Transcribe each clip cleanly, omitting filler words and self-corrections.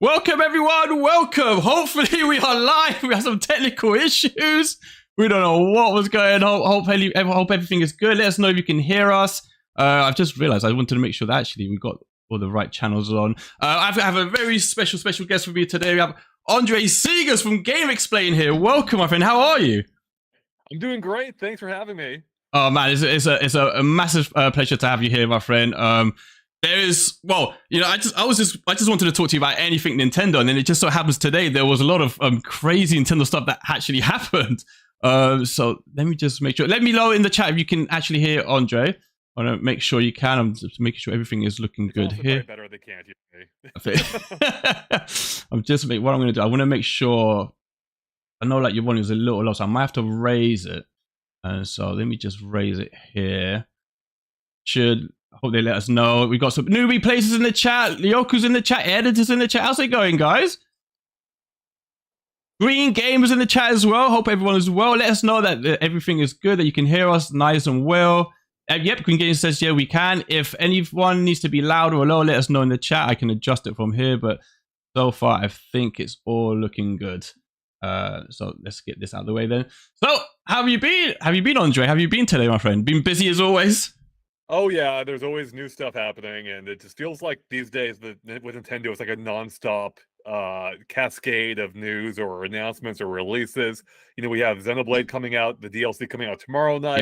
Welcome, everyone. Welcome. Hopefully, we are live. We have some technical issues. We don't know what was going on. Hope everything is good. Let us know if you can hear us. I've just realized I wanted to make sure that actually we got all the right channels on. I have a very special guest with me today. We have Andre Seegers from Game Explain here. Welcome, my friend. How are you? I'm doing great. Thanks for having me. Oh man, it's a massive pleasure to have you here, my friend. I just wanted to talk to you about anything Nintendo, and then it just so happens today there was a lot of crazy Nintendo stuff that actually happened. So let me just make sure. Let me know in the chat if you can actually hear Andre. I want to make sure you can. I'm just making sure everything is looking good here. Better they can't hear me. What I'm going to do. I want to make sure. I know like your volume is a little low, so I might have to raise it. And so let me just raise it here. Hope they let us know. We've got some newbie places in the chat. Lyoku's in the chat. Editors in the chat. How's it going, guys? Green Gamers in the chat as well. Hope everyone is well. Let us know that everything is good, that you can hear us nice and well. Yep, Green Gamers says, yeah, we can. If anyone needs to be louder or lower, let us know in the chat. I can adjust it from here. But so far, I think it's all looking good. So let's get this out of the way then. So, how have you been? Have you been, Andre? Have you been today, my friend? Been busy as always? Oh yeah, there's always new stuff happening, and it just feels like these days with Nintendo, it's like a non-stop cascade of news or announcements or releases. You know, we have Xenoblade coming out, the DLC coming out tomorrow night.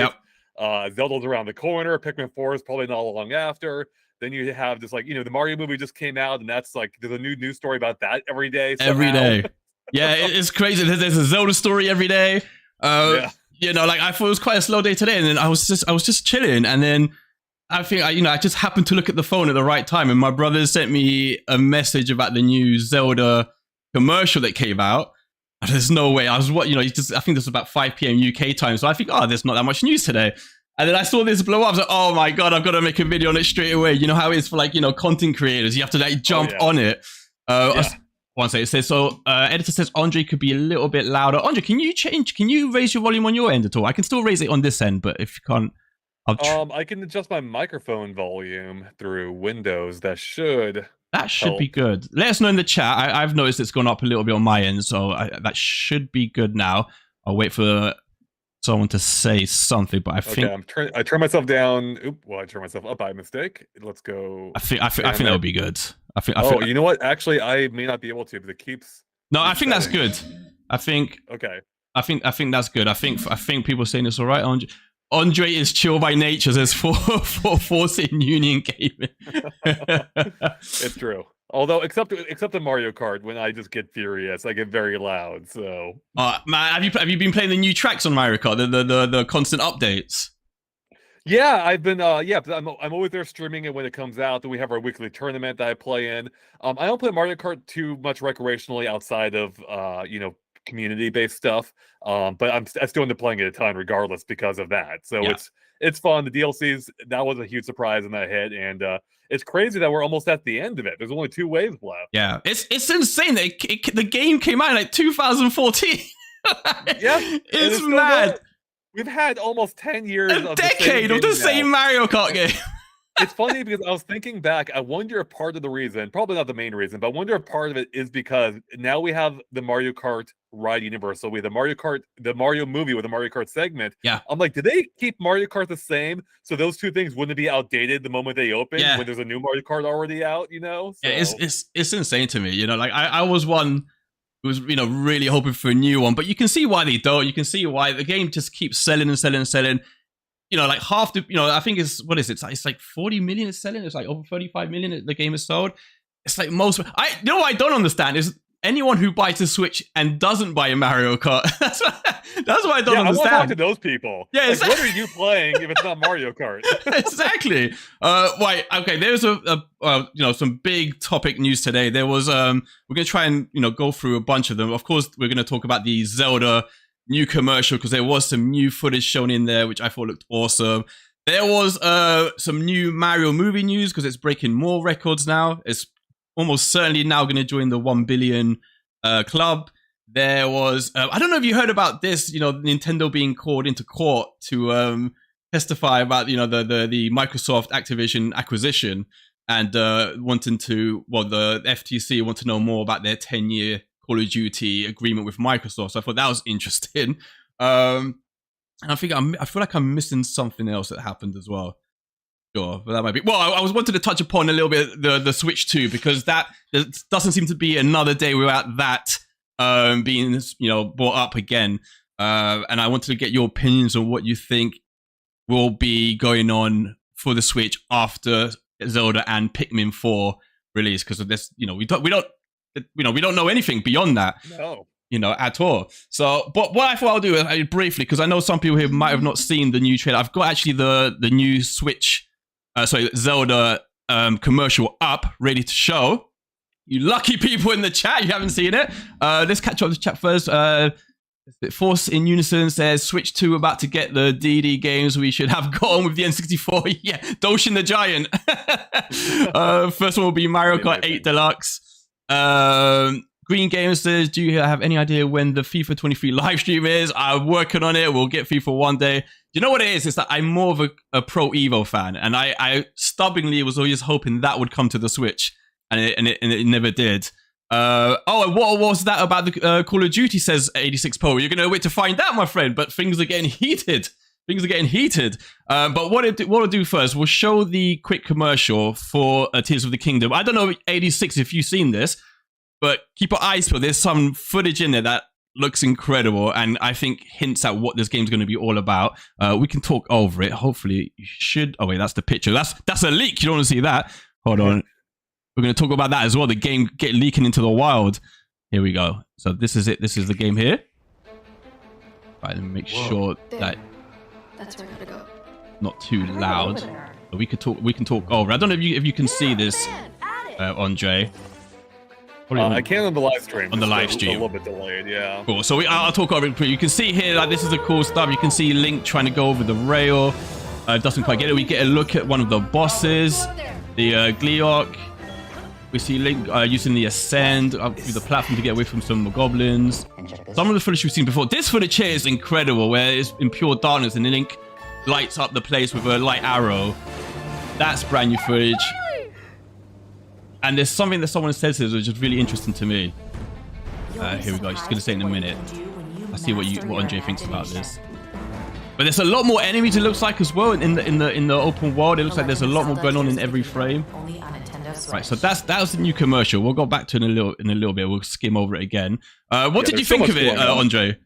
Yep. Zelda's around the corner. Pikmin 4 is probably not long after. Then you have this, like, you know, the Mario movie just came out, and that's like there's a new news story about that every day. Somehow. Every day. Yeah, it's crazy. There's a Zelda story every day. Yeah. You know, like I thought it was quite a slow day today, and then I was just chilling, and then I think I just happened to look at the phone at the right time, and my brother sent me a message about the new Zelda commercial that came out. And there's no way. I think this was about 5 p.m. UK time, so I think, there's not that much news today. And then I saw this blow up. I was like, oh my god, I've got to make a video on it straight away. You know how it is for like content creators. You have to like jump on it. One second. It says so. Editor says Andre could be a little bit louder. Andre, can you raise your volume on your end at all? I can still raise it on this end, but if you can't. I can adjust my microphone volume through Windows. That should be good. Let us know in the chat. I've noticed it's gone up a little bit on my end, so that should be good now. I'll wait for someone to say something, but I think I turn myself down. I turn myself up by mistake. Let's go. I think that'll be good. You know what? Actually, I may not be able to because it keeps. No, I think that's good. I think. Okay. I think that's good. I think people are saying it's all right. Andre is chill by nature, says for Force in Union Gaming. It's true. Although, except the Mario Kart, when I just get furious, I get very loud. So, man, have you been playing the new tracks on Mario Kart? The constant updates. Yeah, I've been. I'm always there streaming it when it comes out. Then we have our weekly tournament that I play in. I don't play Mario Kart too much recreationally outside of community-based stuff, but I still end up playing it a ton regardless because of that. So it's fun. The DLCs, that was a huge surprise in that hit, and it's crazy that we're almost at the end of it. There's only 2 waves left. Yeah, it's insane that the game came out in like 2014. Yeah, it's mad. We've had almost 10 years, a decade of the same Mario Kart game. It's funny because I was thinking back. I wonder if part of the reason, probably not the main reason, but I wonder if part of it is because now we have the Mario Kart ride universe. So we have the Mario movie with the Mario Kart segment. Yeah. I'm like, did they keep Mario Kart the same? So those 2 things wouldn't be outdated the moment they open when there's a new Mario Kart already out, So. Yeah, it's insane to me. Like I was one who was, really hoping for a new one, but you can see why they don't. You can see why the game just keeps selling and selling and selling. Like half the, I think it's like 40 million it's selling. It's like over 35 million the game is sold. It's like most, what I don't understand is anyone who buys a Switch and doesn't buy a Mario Kart. That's what I don't understand. I want to talk to those people. Yeah, like, what are you playing if it's not Mario Kart? Exactly. Okay, there's some big topic news today. There was, we're going to try and, go through a bunch of them. Of course, we're going to talk about the Zelda new commercial because there was some new footage shown in there which I thought looked awesome. There was some new Mario movie news because it's breaking more records now. It's almost certainly now going to join the 1 billion club. There was I don't know if you heard about this, Nintendo being called into court to testify about the Microsoft Activision acquisition. and wanting to, well, the FTC want to know more about their 10-year Call of Duty agreement with Microsoft. So I thought that was interesting. And I think I feel like I'm missing something else that happened as well. Sure, but that might be. Well, I was wanted to touch upon a little bit the Switch 2, because that there doesn't seem to be another day without that being brought up again. And I wanted to get your opinions on what you think will be going on for the Switch after Zelda and Pikmin 4 release, because of this. We don't know anything beyond that. No. At all. So, but what I thought I'll do is briefly, because I know some people here might have not seen the new trailer. I've got actually the new Switch. Zelda commercial up, ready to show. You lucky people in the chat, you haven't seen it. Let's catch up with the chat first. Force in Unison says, Switch 2 about to get the DD games we should have got on with the N64. Yeah, Doshin the Giant. First one will be Mario Kart 8 Deluxe. Green Gamer says, do you have any idea when the FIFA 23 live stream is? I'm working on it. We'll get FIFA one day. You know what it is? It's that I'm more of a Pro Evo fan, and I stubbornly was always hoping that would come to the Switch, and it never did. And what was that about the Call of Duty, says 86 Pro? You're going to wait to find out, my friend, but things are getting heated. But what we'll do first, we'll show the quick commercial for Tears of the Kingdom. I don't know, 86, if you've seen this, but keep your eyes peeled. There's some footage in there that looks incredible, and I think hints at what this game's going to be all about. We can talk over it. Hopefully, you should. Oh wait, that's the picture. That's a leak. You don't want to see that. Hold on. We're going to talk about that as well. The game get leaking into the wild. Here we go. So this is it. This is the game here. Right, let me make sure that that's where I gotta go. Not too loud. But we can talk over. I don't know if you can see this, Andre. I can on the live stream. On the live stream. A little bit delayed, yeah. Cool. So I'll talk over it. You can see here, like, this is the cool stuff. You can see Link trying to go over the rail. Doesn't quite get it. We get a look at one of the bosses, the Gleeok. We see Link using the Ascend up through the platform to get away from some goblins. Some of the footage we've seen before. This footage here is incredible, where it's in pure darkness and Link lights up the place with a light arrow. That's brand new footage. And there's something that someone says here which is really interesting to me. Here we go. She's going to say it in a minute. I'll see what Andre thinks about this. But there's a lot more enemies, it looks like, as well in the open world. It looks like there's a lot more going on in every frame. Right, so that was the new commercial. We'll go back to it in a little bit. We'll skim over it again. What did you think of it, Andre?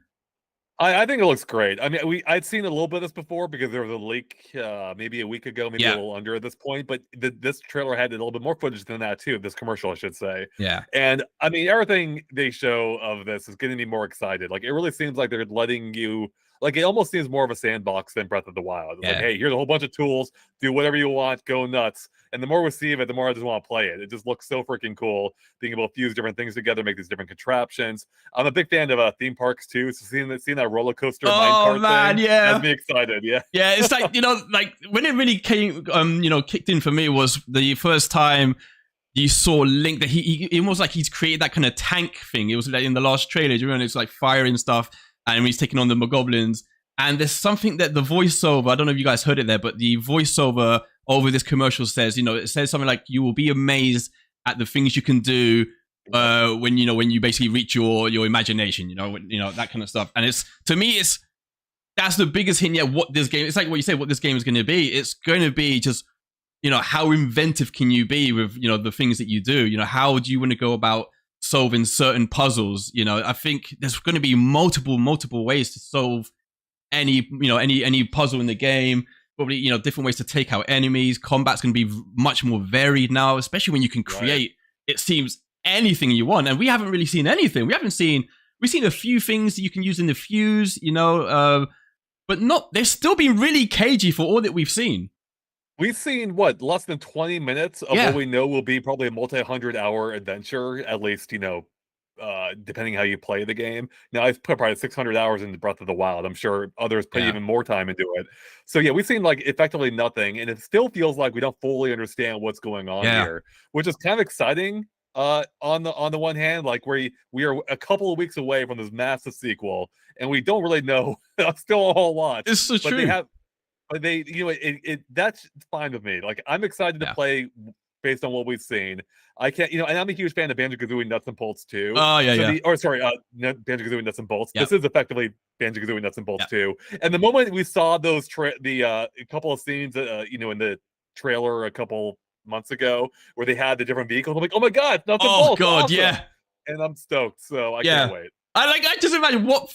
I think it looks great. I mean, I'd seen a little bit of this before because there was a leak maybe a week ago, maybe a little under at this point. But this trailer had a little bit more footage than that too. This commercial, I should say. Yeah. And I mean, everything they show of this is getting me more excited. Like, it really seems like they're letting you. Like, it almost seems more of a sandbox than Breath of the Wild. It's like, hey, here's a whole bunch of tools. Do whatever you want. Go nuts. And the more we see of it, the more I just want to play it. It just looks so freaking cool, being able to fuse different things together, make these different contraptions. I'm a big fan of theme parks, too. So seeing that roller coaster minecart thing has me excited. Yeah. Yeah, it's like, like when it really came, kicked in for me was the first time you saw Link, that he almost like he's created that kind of tank thing. It was like in the last trailer, do you remember? It's like firing stuff. And he's taking on the Mogoblins. And there's something that the voiceover, I don't know if you guys heard it there, but the voiceover over this commercial says, it says something like, you will be amazed at the things you can do when you basically reach your imagination, that kind of stuff. And to me, that's the biggest hint yet what this game, it's like what you say, what this game is going to be. It's going to be just, how inventive can you be with, the things that you do? How do you want to go about solving certain puzzles? I think there's going to be multiple ways to solve any puzzle in the game. Probably different ways to take out enemies. Combat's going to be much more varied now, especially when you can create, it seems, anything you want. And we haven't really seen anything. We've seen a few things that you can use in the fuse, but they've still been really cagey for all that we've seen. We've seen, less than 20 minutes of what we know will be probably a multi-100-hour adventure, at least, depending how you play the game. Now, I've put probably 600 hours into Breath of the Wild. I'm sure others put even more time into it. So, yeah, we've seen, effectively nothing, and it still feels like we don't fully understand what's going on here, which is kind of exciting on the one hand. Like, we are a couple of weeks away from this massive sequel, and we don't really know still a whole lot. It's so true. But that's fine with me. Like, I'm excited to play based on what we've seen. I can't, and I'm a huge fan of Banjo-Kazooie Nuts and Bolts too. Oh yeah, so yeah. Banjo-Kazooie Nuts and Bolts. Yep. This is effectively Banjo-Kazooie Nuts and Bolts Yep. too. And the moment we saw those a couple of scenes, in the trailer a couple months ago where they had the different vehicles, I'm like, oh my god, Nuts and Bolts, God, awesome. yeah. And I'm stoked, so I can't wait. I just imagine what,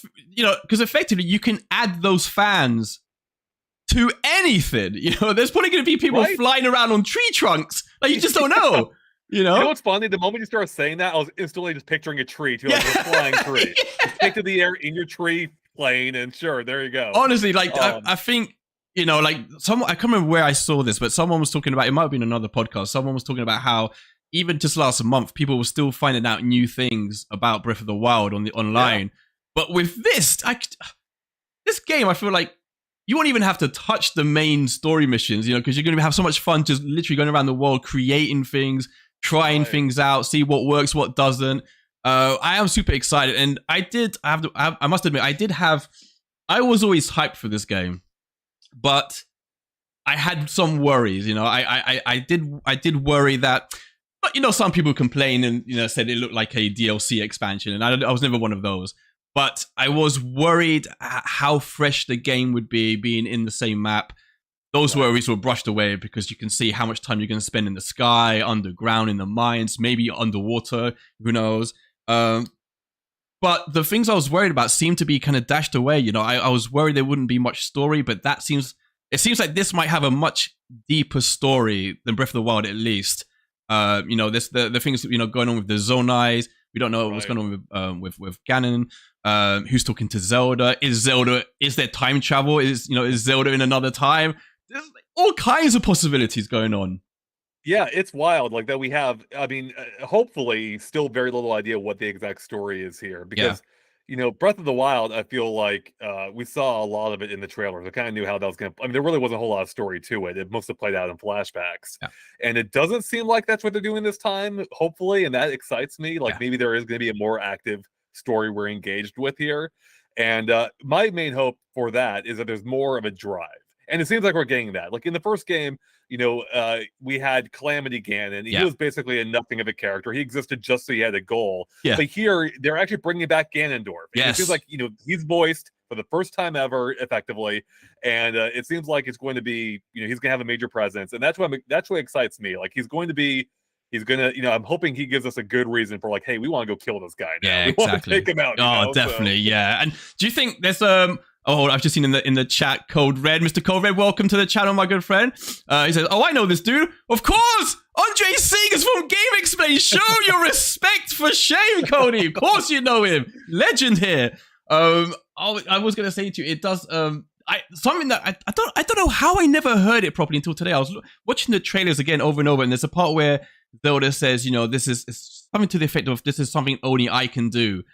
because effectively you can add those fans to anything. There's probably going to be people flying around on tree trunks. Like, you just don't know. You know what's funny? The moment you started saying that, I was instantly just picturing a tree, too, like a flying tree. Just take to the air in your tree plane, and sure, there you go. Honestly, like, I think, like, I can't remember where I saw this, but someone was talking about, it might have been another podcast, someone was talking about how even just last month, people were still finding out new things about Breath of the Wild online. Yeah. But with this game, I feel like you won't even have to touch the main story missions, because you're going to have so much fun just literally going around the world, creating things, trying things out, see what works, what doesn't. I am super excited. And I must admit, I was always hyped for this game, but I had some worries, I did worry that, some people complain and, said it looked like a DLC expansion, and I was never one of those. But I was worried how fresh the game would be being in the same map. Those worries were brushed away because you can see how much time you're going to spend in the sky, underground, in the mines, maybe underwater, who knows. But the things I was worried about seemed to be kind of dashed away. I was worried there wouldn't be much story, but it seems like this might have a much deeper story than Breath of the Wild, at least. The things going on with the Zonais. We don't know what's going on with Ganon. Who's talking to Zelda? Is there time travel? Is Zelda in another time? There's all kinds of possibilities going on. Yeah, it's wild. Like that we have. I mean, hopefully, still very little idea what the exact story is here, because Breath of the Wild, I feel like we saw a lot of it in the trailers. I kind of knew how that was going to. I mean, there really wasn't a whole lot of story to it. It mostly played out in flashbacks, and it doesn't seem like that's what they're doing this time. Hopefully, and that excites me. Like maybe there is going to be a more active story we're engaged with here, and my main hope for that is that there's more of a drive, and it seems like we're getting that. Like in the first game, we had Calamity Ganon. He was basically a nothing of a character. He existed just so he had a goal. Yeah. But here, they're actually bringing back Ganondorf. Yes. It seems like, he's voiced for the first time ever, effectively. And it seems like it's going to be, he's going to have a major presence. And that's what excites me. Like, he's going to, I'm hoping he gives us a good reason for, like, hey, we want to go kill this guy now. Yeah, we want to take him out. Oh, definitely, yeah. And do you think there's Oh, I've just seen in the chat, Code Red. Mr. Code Red, welcome to the channel, my good friend. He says, oh, I know this dude. Of course! Andre Singh from Game Explain. Show your respect for shame, Cody. Of course you know him. Legend here. I was going to say to you, it does... something that I don't know how I never heard it properly until today. I was watching the trailers again over and over, and there's a part where Zelda says, this is something to the effect of, this is something only I can do.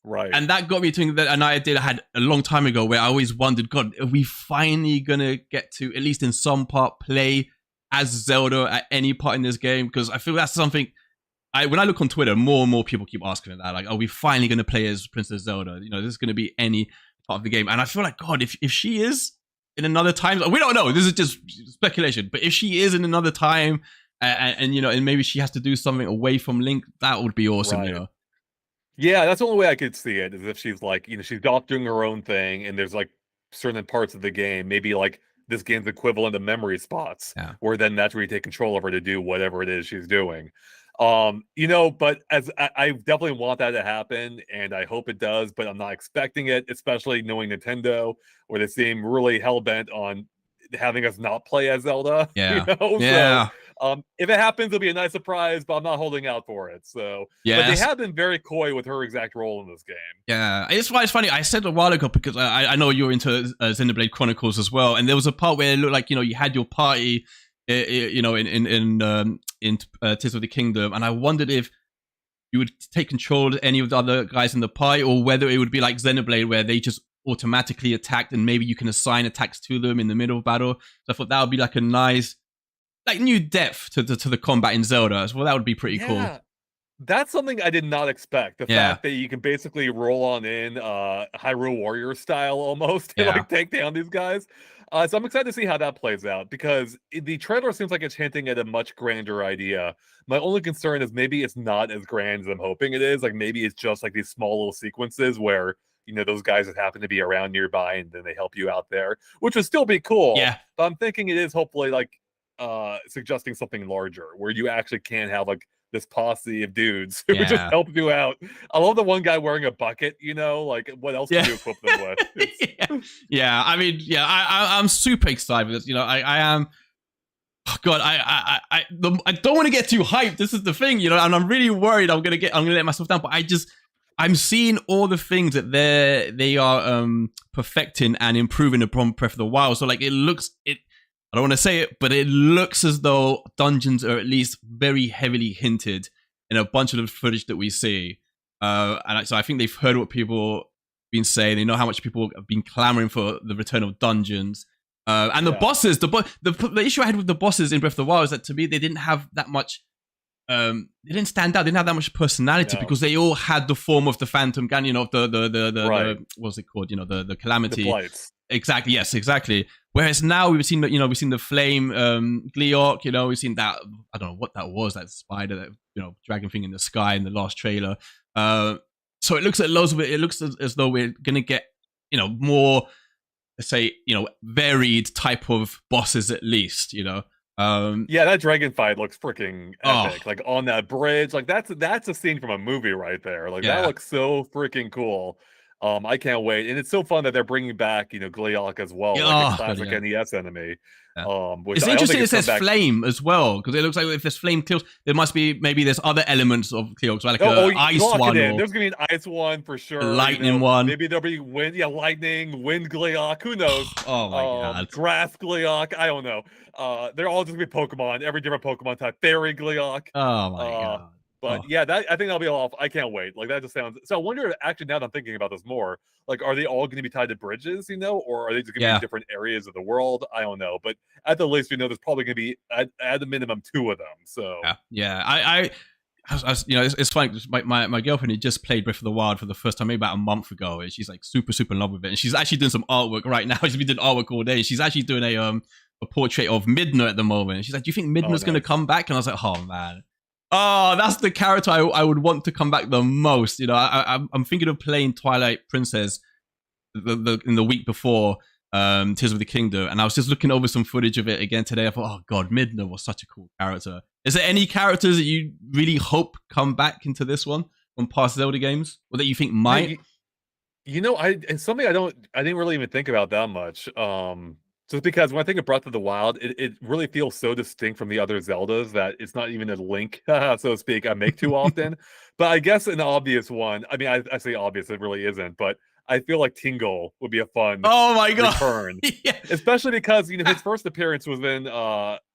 Right. And that got me thinking that, and I had a long time ago where I always wondered, God, are we finally going to get to, at least in some part, play as Zelda at any part in this game? Because I feel that's something, when I look on Twitter, more and more people keep asking me that. Like, are we finally going to play as Princess Zelda? This is going to be any part of the game. And I feel like, God, if she is in another time, we don't know, this is just speculation, but if she is in another time and maybe she has to do something away from Link, that would be awesome, right. Yeah, that's the only way I could see it, is if she's like, she's off doing her own thing, and there's like certain parts of the game, maybe like this game's equivalent to memory spots, where then that's where you take control of her to do whatever it is she's doing. But as I definitely want that to happen, and I hope it does, but I'm not expecting it, especially knowing Nintendo, where they seem really hell-bent on having us not play as Zelda. Yeah. So, if it happens, it'll be a nice surprise, but I'm not holding out for it. So, but they have been very coy with her exact role in this game. Yeah, it's funny. I said a while ago, because I know you're into Xenoblade Chronicles as well, and there was a part where it looked like you had your party, in Tears of the Kingdom, and I wondered if you would take control of any of the other guys in the party, or whether it would be like Xenoblade, where they just automatically attacked, and maybe you can assign attacks to them in the middle of battle. So I thought that would be like a nice, like, new depth to the combat in Zelda. So that would be pretty cool. That's something I did not expect. The fact that you can basically roll on in Hyrule Warrior style almost and like take down these guys. So I'm excited to see how that plays out, because the trailer seems like it's hinting at a much grander idea. My only concern is maybe it's not as grand as I'm hoping it is. Like maybe it's just like these small little sequences where, those guys that happen to be around nearby and then they help you out there, which would still be cool. Yeah. But I'm thinking it is hopefully like suggesting something larger where you actually can have like this posse of dudes who just help you out. I love the one guy wearing a bucket, like what else can you equip them with? I mean, I'm super excited with this. I am. Oh God, I don't want to get too hyped. This is the thing, and I'm really worried I'm gonna let myself down. But I'm seeing all the things that they are perfecting and improving upon Breath of the Wild. So like I don't want to say it, but it looks as though dungeons are at least very heavily hinted in a bunch of the footage that we see. So I think they've heard what people have been saying. They know how much people have been clamoring for the return of dungeons. And the bosses, the issue I had with the bosses in Breath of the Wild is that to me, they didn't have that much, they didn't stand out. They didn't have that much personality because they all had the form of the Phantom Ganon, of the what's it called? The Calamity. The Blights. Exactly. Yes, exactly. Whereas now we've seen the Flame Gleeok. We've seen that. I don't know what that was. That spider, that dragon thing in the sky in the last trailer. So it looks at loads of it. It looks as though we're gonna get more, let's say varied type of bosses at least. That dragon fight looks freaking epic. Like on that bridge, like that's a scene from a movie right there. Like that looks so freaking cool. I can't wait, and it's so fun that they're bringing back Gleeok as well, like a classic NES enemy. Which it's interesting it says flame as well, because it looks like if there's flame kills, there must be there's other elements of Gleeok, so like ice one. There's gonna be an ice one for sure. Lightning one. Maybe there'll be wind. Yeah, lightning, wind Gleeok. Who knows? Oh my god. Grass Gleeok. I don't know. They're all just gonna be Pokemon. Every different Pokemon type. Fairy Gleeok. Oh my god. But I think that'll be a lot. I can't wait. Like that just sounds. So I wonder. Actually, now that I'm thinking about this more, like, are they all going to be tied to bridges? Or are they just going to be in different areas of the world? I don't know. But at the least, there's probably going to be at the minimum 2 of them. So I it's funny. My girlfriend had just played Breath of the Wild for the first time maybe about a month ago, and she's like super in love with it. And she's actually doing some artwork right now. She's been doing artwork all day. She's actually doing a portrait of Midna at the moment. And she's like, "Do you think Midna's going to come back?" And I was like, "Oh man." Oh, that's the character I would want to come back the most. I'm thinking of playing Twilight Princess in the week before Tears of the Kingdom, and I was just looking over some footage of it again today. I thought, oh god, Midna was such a cool character. Is there any characters that you really hope come back into this one from past Zelda games, or that you think might? It's something I didn't really even think about that much. Just because when I think of Breath of the Wild, it really feels so distinct from the other Zeldas that it's not even a link, so to speak, I make too often. But I guess an obvious one, I mean, I say obvious, it really isn't, but I feel like Tingle would be a fun return. Especially because, his first appearance was in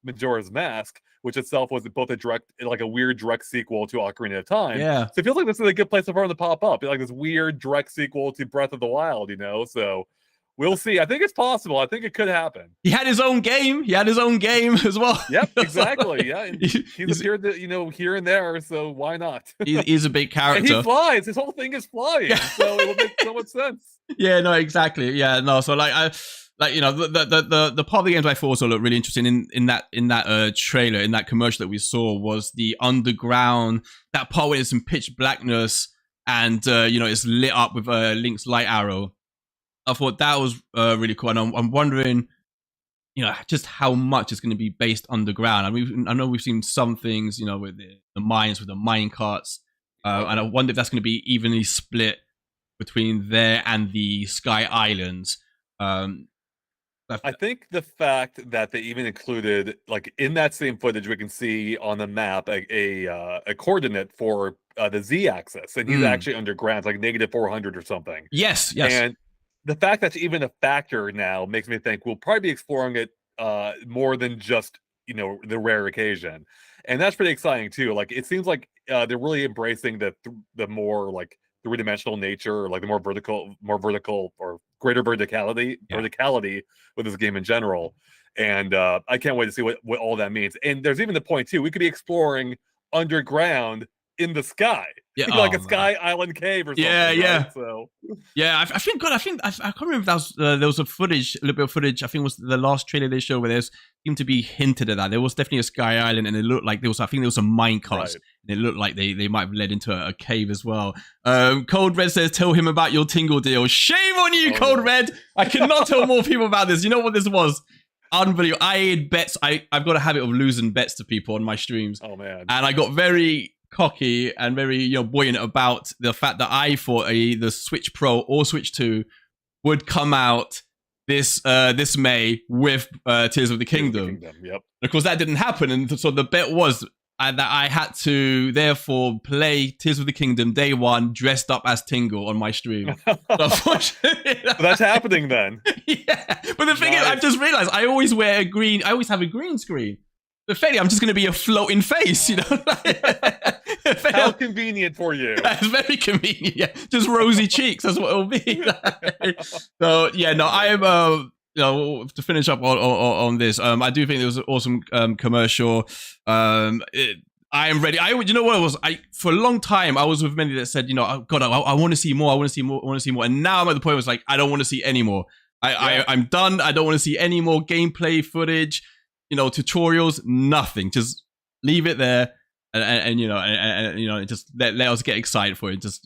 Majora's Mask, which itself was both a weird direct sequel to Ocarina of Time. Yeah. So it feels like this is a good place for him to pop up. Like this weird direct sequel to Breath of the Wild, so... We'll see. I think it's possible. I think it could happen. He had his own game. as well. Yep, exactly. Yeah, and he's appeared, here and there. So why not? He's a big character. And he flies. His whole thing is flying. So it will make so much sense. Yeah. No. Exactly. Yeah. No. So the part of the games I thought also looked really interesting in that trailer, in that commercial that we saw, was the underground, that part where it's in pitch blackness and it's lit up with Link's light arrow. I thought that was really cool, and I'm wondering, just how much is going to be based underground. I know we've seen some things, with the mines, with the mine carts, and I wonder if that's going to be evenly split between there and the Sky Islands. I think the fact that they even included, like in that same footage, we can see on the map a coordinate for the Z-axis, and he's actually underground, like -400 or something. Yes. And the fact that's even a factor now makes me think we'll probably be exploring it more than just the rare occasion, and that's pretty exciting too. Like it seems like they're really embracing the more like 3-dimensional nature, or like the more vertical or greater verticality with this game in general. And I can't wait to see what all that means. And there's even the point too, we could be exploring underground in the sky. Yeah, Like a man. Sky Island cave or something. Yeah. Right? So yeah, I think I can't remember if that was, there was a little bit of footage. I think it was the last trailer they showed where there seemed to be hinted at that. There was definitely a Sky Island, and it looked like I think there was some mine carts. Right. And it looked like they might have led into a cave as well. Cold Red says, "Tell him about your Tingle deal." Shame on you, Cold Red. I cannot tell more people about this. You know what this was? Unbelievable. I had bets. I've got a habit of losing bets to people on my streams. Oh man. And I got very cocky and very buoyant about the fact that I thought the Switch Pro or Switch 2 would come out this May with Tears of the Kingdom. Yep. Of course, that didn't happen, and so the bet was that I had to therefore play Tears of the Kingdom day one dressed up as Tingle on my stream. So unfortunately, that's happening then. Yeah, but the thing is, I've just realized I always have a green screen. The fact I'm just going to be a floating face, How convenient for you. It's very convenient. Yeah, just rosy cheeks. That's what it'll be. So yeah, no, I am. To finish up on this, I do think there was an awesome commercial. I am ready. You know what it was? For a long time I was with many that said, oh God, I want to see more. I want to see more. I want to see more. And now I'm at the point where it's like I don't want to see any more. I'm done. I don't want to see any more gameplay footage. Tutorials, nothing. Just leave it there, and just let us get excited for it. Just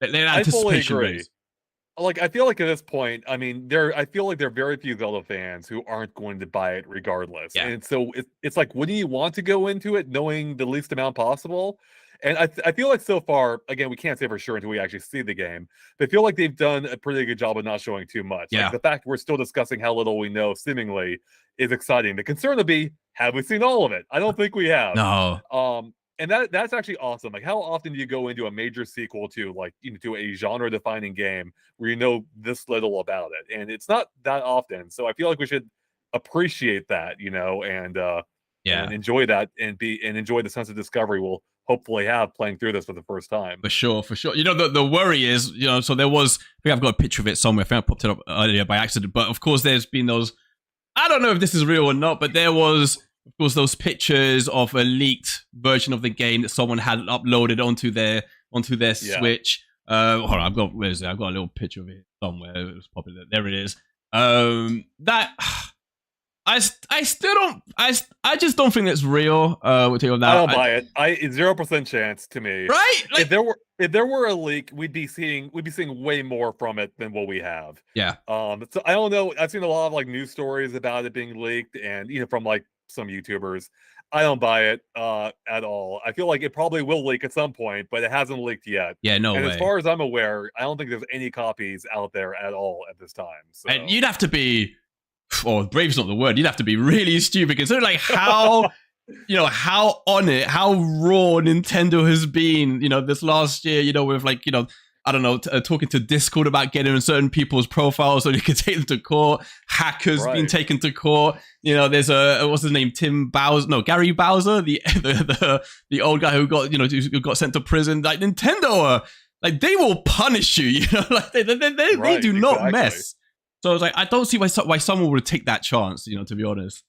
let anticipation raise. Like I feel like at this point, I mean, I feel like there are very few Zelda fans who aren't going to buy it regardless. Yeah. And so it's like, wouldn't you want to go into it knowing the least amount possible? And I feel like so far, again, we can't say for sure until we actually see the game, but I feel like they've done a pretty good job of not showing too much. Yeah. Like the fact we're still discussing how little we know, seemingly, is exciting. The concern will be, have we seen all of it? I don't think we have. No. And that's actually awesome. Like, how often do you go into a major sequel to to a genre-defining game where you know this little about it? And it's not that often. So I feel like we should appreciate that, and enjoy that and enjoy the sense of discovery we'll hopefully have playing through this for the first time. For sure. The worry is, so there was, I think I've got a picture of it somewhere. I think I popped it up earlier by accident. But of course, there's been those, I don't know if this is real or not, but there was, of course, those pictures of a leaked version of the game that someone had uploaded onto their Switch. Hold on, where is it? I've got a little picture of it somewhere. It was popular. There it is. That I still don't. I just don't think that's real. I don't buy it. 0% chance to me. Right? Like, if there were a leak, we'd be seeing way more from it than what we have. Yeah. So I don't know. I've seen a lot of news stories about it being leaked, and from some YouTubers. I don't buy it at all. I feel like it probably will leak at some point, but it hasn't leaked yet. Yeah, no way. And as far as I'm aware, I don't think there's any copies out there at all at this time. So. And you'd have to be, brave's not the word. You'd have to be really stupid considering how, how on it, how raw Nintendo has been, this last year, with I don't know, talking to Discord about getting certain people's profiles so you can take them to court. Hackers being taken to court. There's what's his name? Gary Bowser, the old guy who got who got sent to prison. Like Nintendo, they will punish you. They do not mess. So I was like, I don't see why someone would take that chance. To be honest.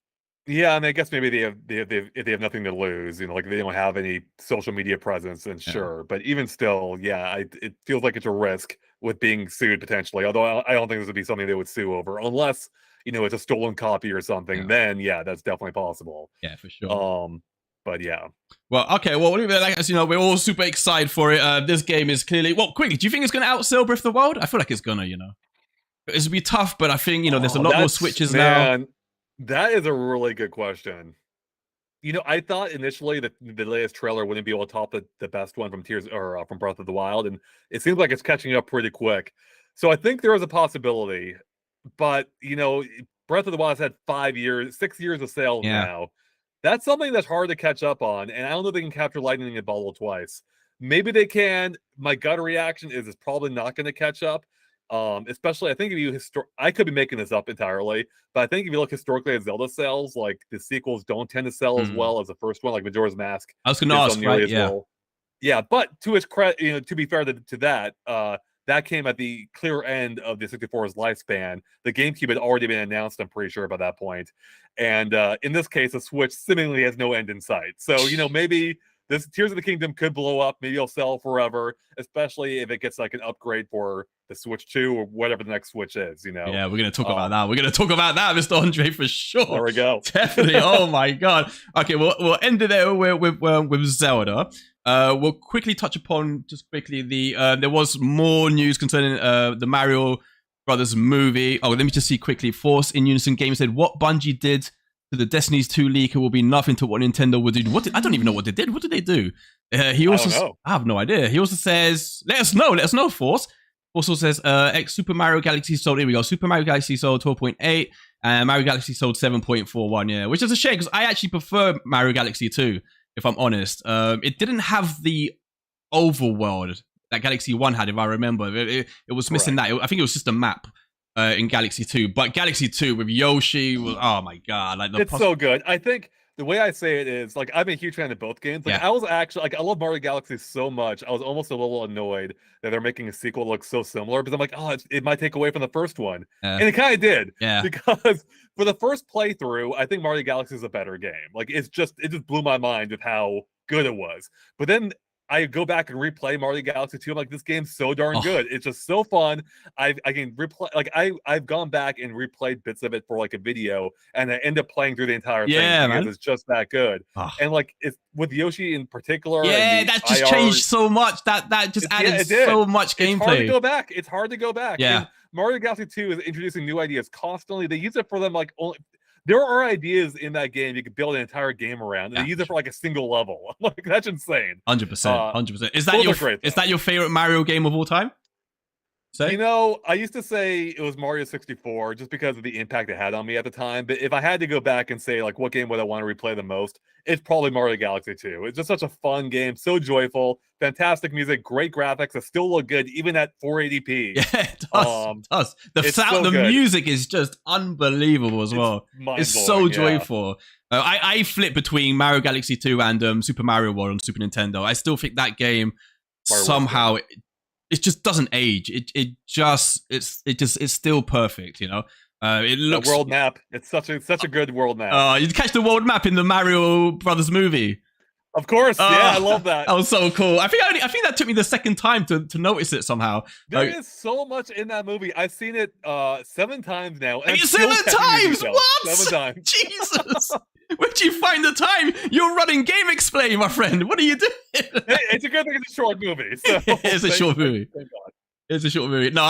Yeah, and I guess maybe they have nothing to lose, they don't have any social media presence, and sure, but even still, it feels like it's a risk with being sued potentially. Although I don't think this would be something they would sue over, unless it's a stolen copy or something. Then that's definitely possible. Yeah, for sure. But yeah. Well, okay. Well, we're all super excited for it. This game is clearly quickly. Do you think it's going to outsell Breath of the Wild? I feel like it's gonna. It's gonna be tough, but I think there's a lot more Switches now. That is a really good question. I thought initially that the latest trailer wouldn't be able to top the best one from from Breath of the Wild, and it seems like it's catching up pretty quick. So I think there is a possibility, but Breath of the Wild has had 6 years of sales now. That's something that's hard to catch up on, and I don't know if they can capture lightning in a bottle twice. Maybe they can. My gut reaction is it's probably not going to catch up. Especially, I think I could be making this up entirely, but I think if you look historically at Zelda sales, the sequels don't tend to sell as well as the first one, like Majora's Mask. I was going to ask, right? Yeah. Well. Yeah, but to its credit, to be fair to that, that came at the clear end of the 64's lifespan. The GameCube had already been announced, I'm pretty sure, by that point. And in this case, the Switch seemingly has no end in sight. So, maybe this Tears of the Kingdom could blow up. Maybe it'll sell forever, especially if it gets like an upgrade for the Switch 2 or whatever the next Switch is, you know? Yeah, we're going to talk about that. We're going to talk about that, Mr. Andre, for sure. There we go. Definitely. Oh, my God. Okay, we'll end it there with Zelda. We'll quickly touch upon, just quickly, there was more news concerning the Mario Brothers movie. Oh, let me just see quickly. Force in Unison Games said, what Bungie did to the Destiny's 2 leaker will be nothing to what Nintendo would do. I don't even know what they did. What did they do? He also, I have no idea. He also says, let us know, Force. Also says, Super Mario Galaxy sold, here we go, Super Mario Galaxy sold 12.8, and Mario Galaxy sold 7.41, yeah, which is a shame, because I actually prefer Mario Galaxy 2, if I'm honest. It didn't have the overworld that Galaxy 1 had, if I remember. It was missing that. I think it was just a map in Galaxy 2, but Galaxy 2 with Yoshi, oh my God. Like it's so good. I think the way I say it is, like, I'm a huge fan of both games. Like, I was actually, like, I love Mario Galaxy so much. I was almost a little annoyed that they're making a sequel look so similar, but I'm like, oh, it might take away from the first one. And it kind of did. Yeah. Because for the first playthrough, I think Mario Galaxy is a better game. Like, it just blew my mind with how good it was. But then I go back and replay Mario Galaxy 2. I'm like, this game's so darn good. It's just so fun. I can replay, like, I've gone back and replayed bits of it for like a video, and I end up playing through the entire thing because it's just that good. And like, it's with Yoshi in particular. Yeah, that just changed so much. That just added so much gameplay. It's hard to go back. It's hard to go back. Yeah. And Mario Galaxy 2 is introducing new ideas constantly. They use it for them like only. There are ideas in that game you could build an entire game around, and they use it for like a single level. Like, that's insane. 100%. 100%. Is that your favorite Mario game of all time? You know, I used to say it was Mario 64 just because of the impact it had on me at the time. But if I had to go back and say, like, what game would I want to replay the most, it's probably Mario Galaxy 2. It's just such a fun game, so joyful, fantastic music, great graphics that still look good even at 480p. Yeah, it does. The sound, the music is just unbelievable as well. It's so joyful. I flip between Mario Galaxy 2 and Super Mario World on Super Nintendo. I still think that game somehow it just doesn't age. It's still perfect, you know. It looks the world map. It's such a good world map. You catch the world map in the Mario Brothers movie. Of course, yeah, I love that. That was so cool. I think that took me the second time to notice it somehow. There is so much in that movie. I've seen it 7 times now. And 7 times? What? 7 times. Jesus. Where'd you find the time? You're running Game Explain, my friend. What are you doing? It's a good thing it's a short movie. So it's a short movie. It's a short movie. No,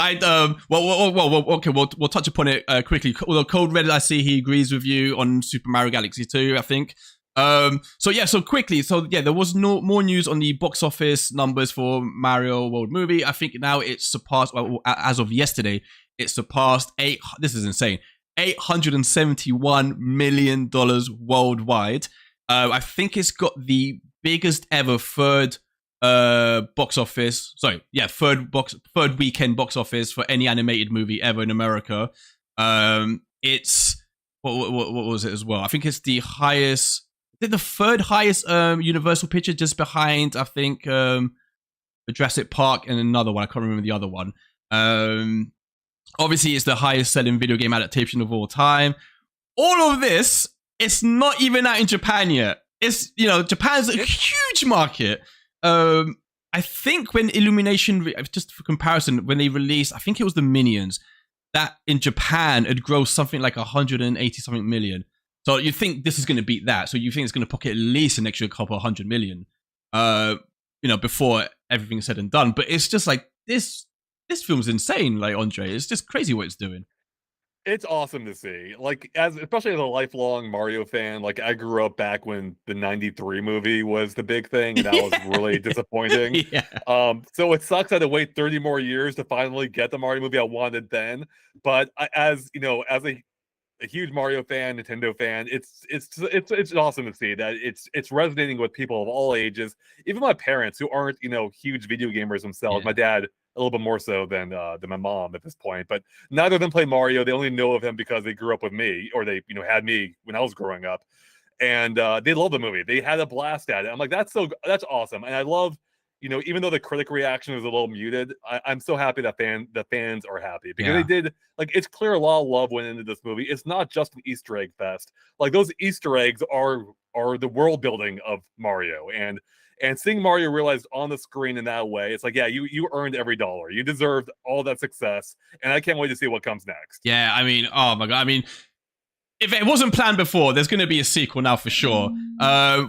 okay, we'll touch upon it quickly. Although Code Red, I see he agrees with you on Super Mario Galaxy 2, I think. So quickly, there was no more news on the box office numbers for Mario World movie. I think now it's surpassed, as of yesterday, it surpassed this is insane, $871 million worldwide. I think it's got the biggest ever third weekend box office for any animated movie ever in America. It's what was it as well? I think it's the highest. The third highest Universal picture, just behind, I think, Jurassic Park and another one. I can't remember the other one. Obviously, it's the highest selling video game adaptation of all time. All of this, it's not even out in Japan yet. It's, Japan's a huge market. I think when Illumination, just for comparison, when they released, I think it was the Minions, that in Japan had grossed something like 180 something million. So you think this is going to beat that. So you think it's going to pocket at least an extra couple of 100 million, before everything's said and done. But it's just like, this film's insane, like, Andre. It's just crazy what it's doing. It's awesome to see. Like, especially as a lifelong Mario fan, like, I grew up back when the 93 movie was the big thing, and that was really disappointing. So it sucks I had to wait 30 more years to finally get the Mario movie I wanted then. But as a huge Mario fan, Nintendo fan, it's awesome to see that it's resonating with people of all ages, even my parents who aren't huge video gamers themselves. My dad a little bit more so than my mom at this point, but neither of them play Mario. They only know of him because they grew up with me, or they had me when I was growing up, and they love the movie. They had a blast at it. I'm like, that's awesome, and I love. Even though the critic reaction was a little muted, I'm so happy that the fans are happy, because they did, like, it's clear a lot of love went into this movie. It's not just an Easter egg fest. Like, those Easter eggs are are the world building of Mario, and seeing Mario realized on the screen in that way, it's like, yeah, you earned every dollar, you deserved all that success, and I can't wait to see what comes next. Yeah, I mean, oh my god, I mean, if it wasn't planned before, there's going to be a sequel now for sure.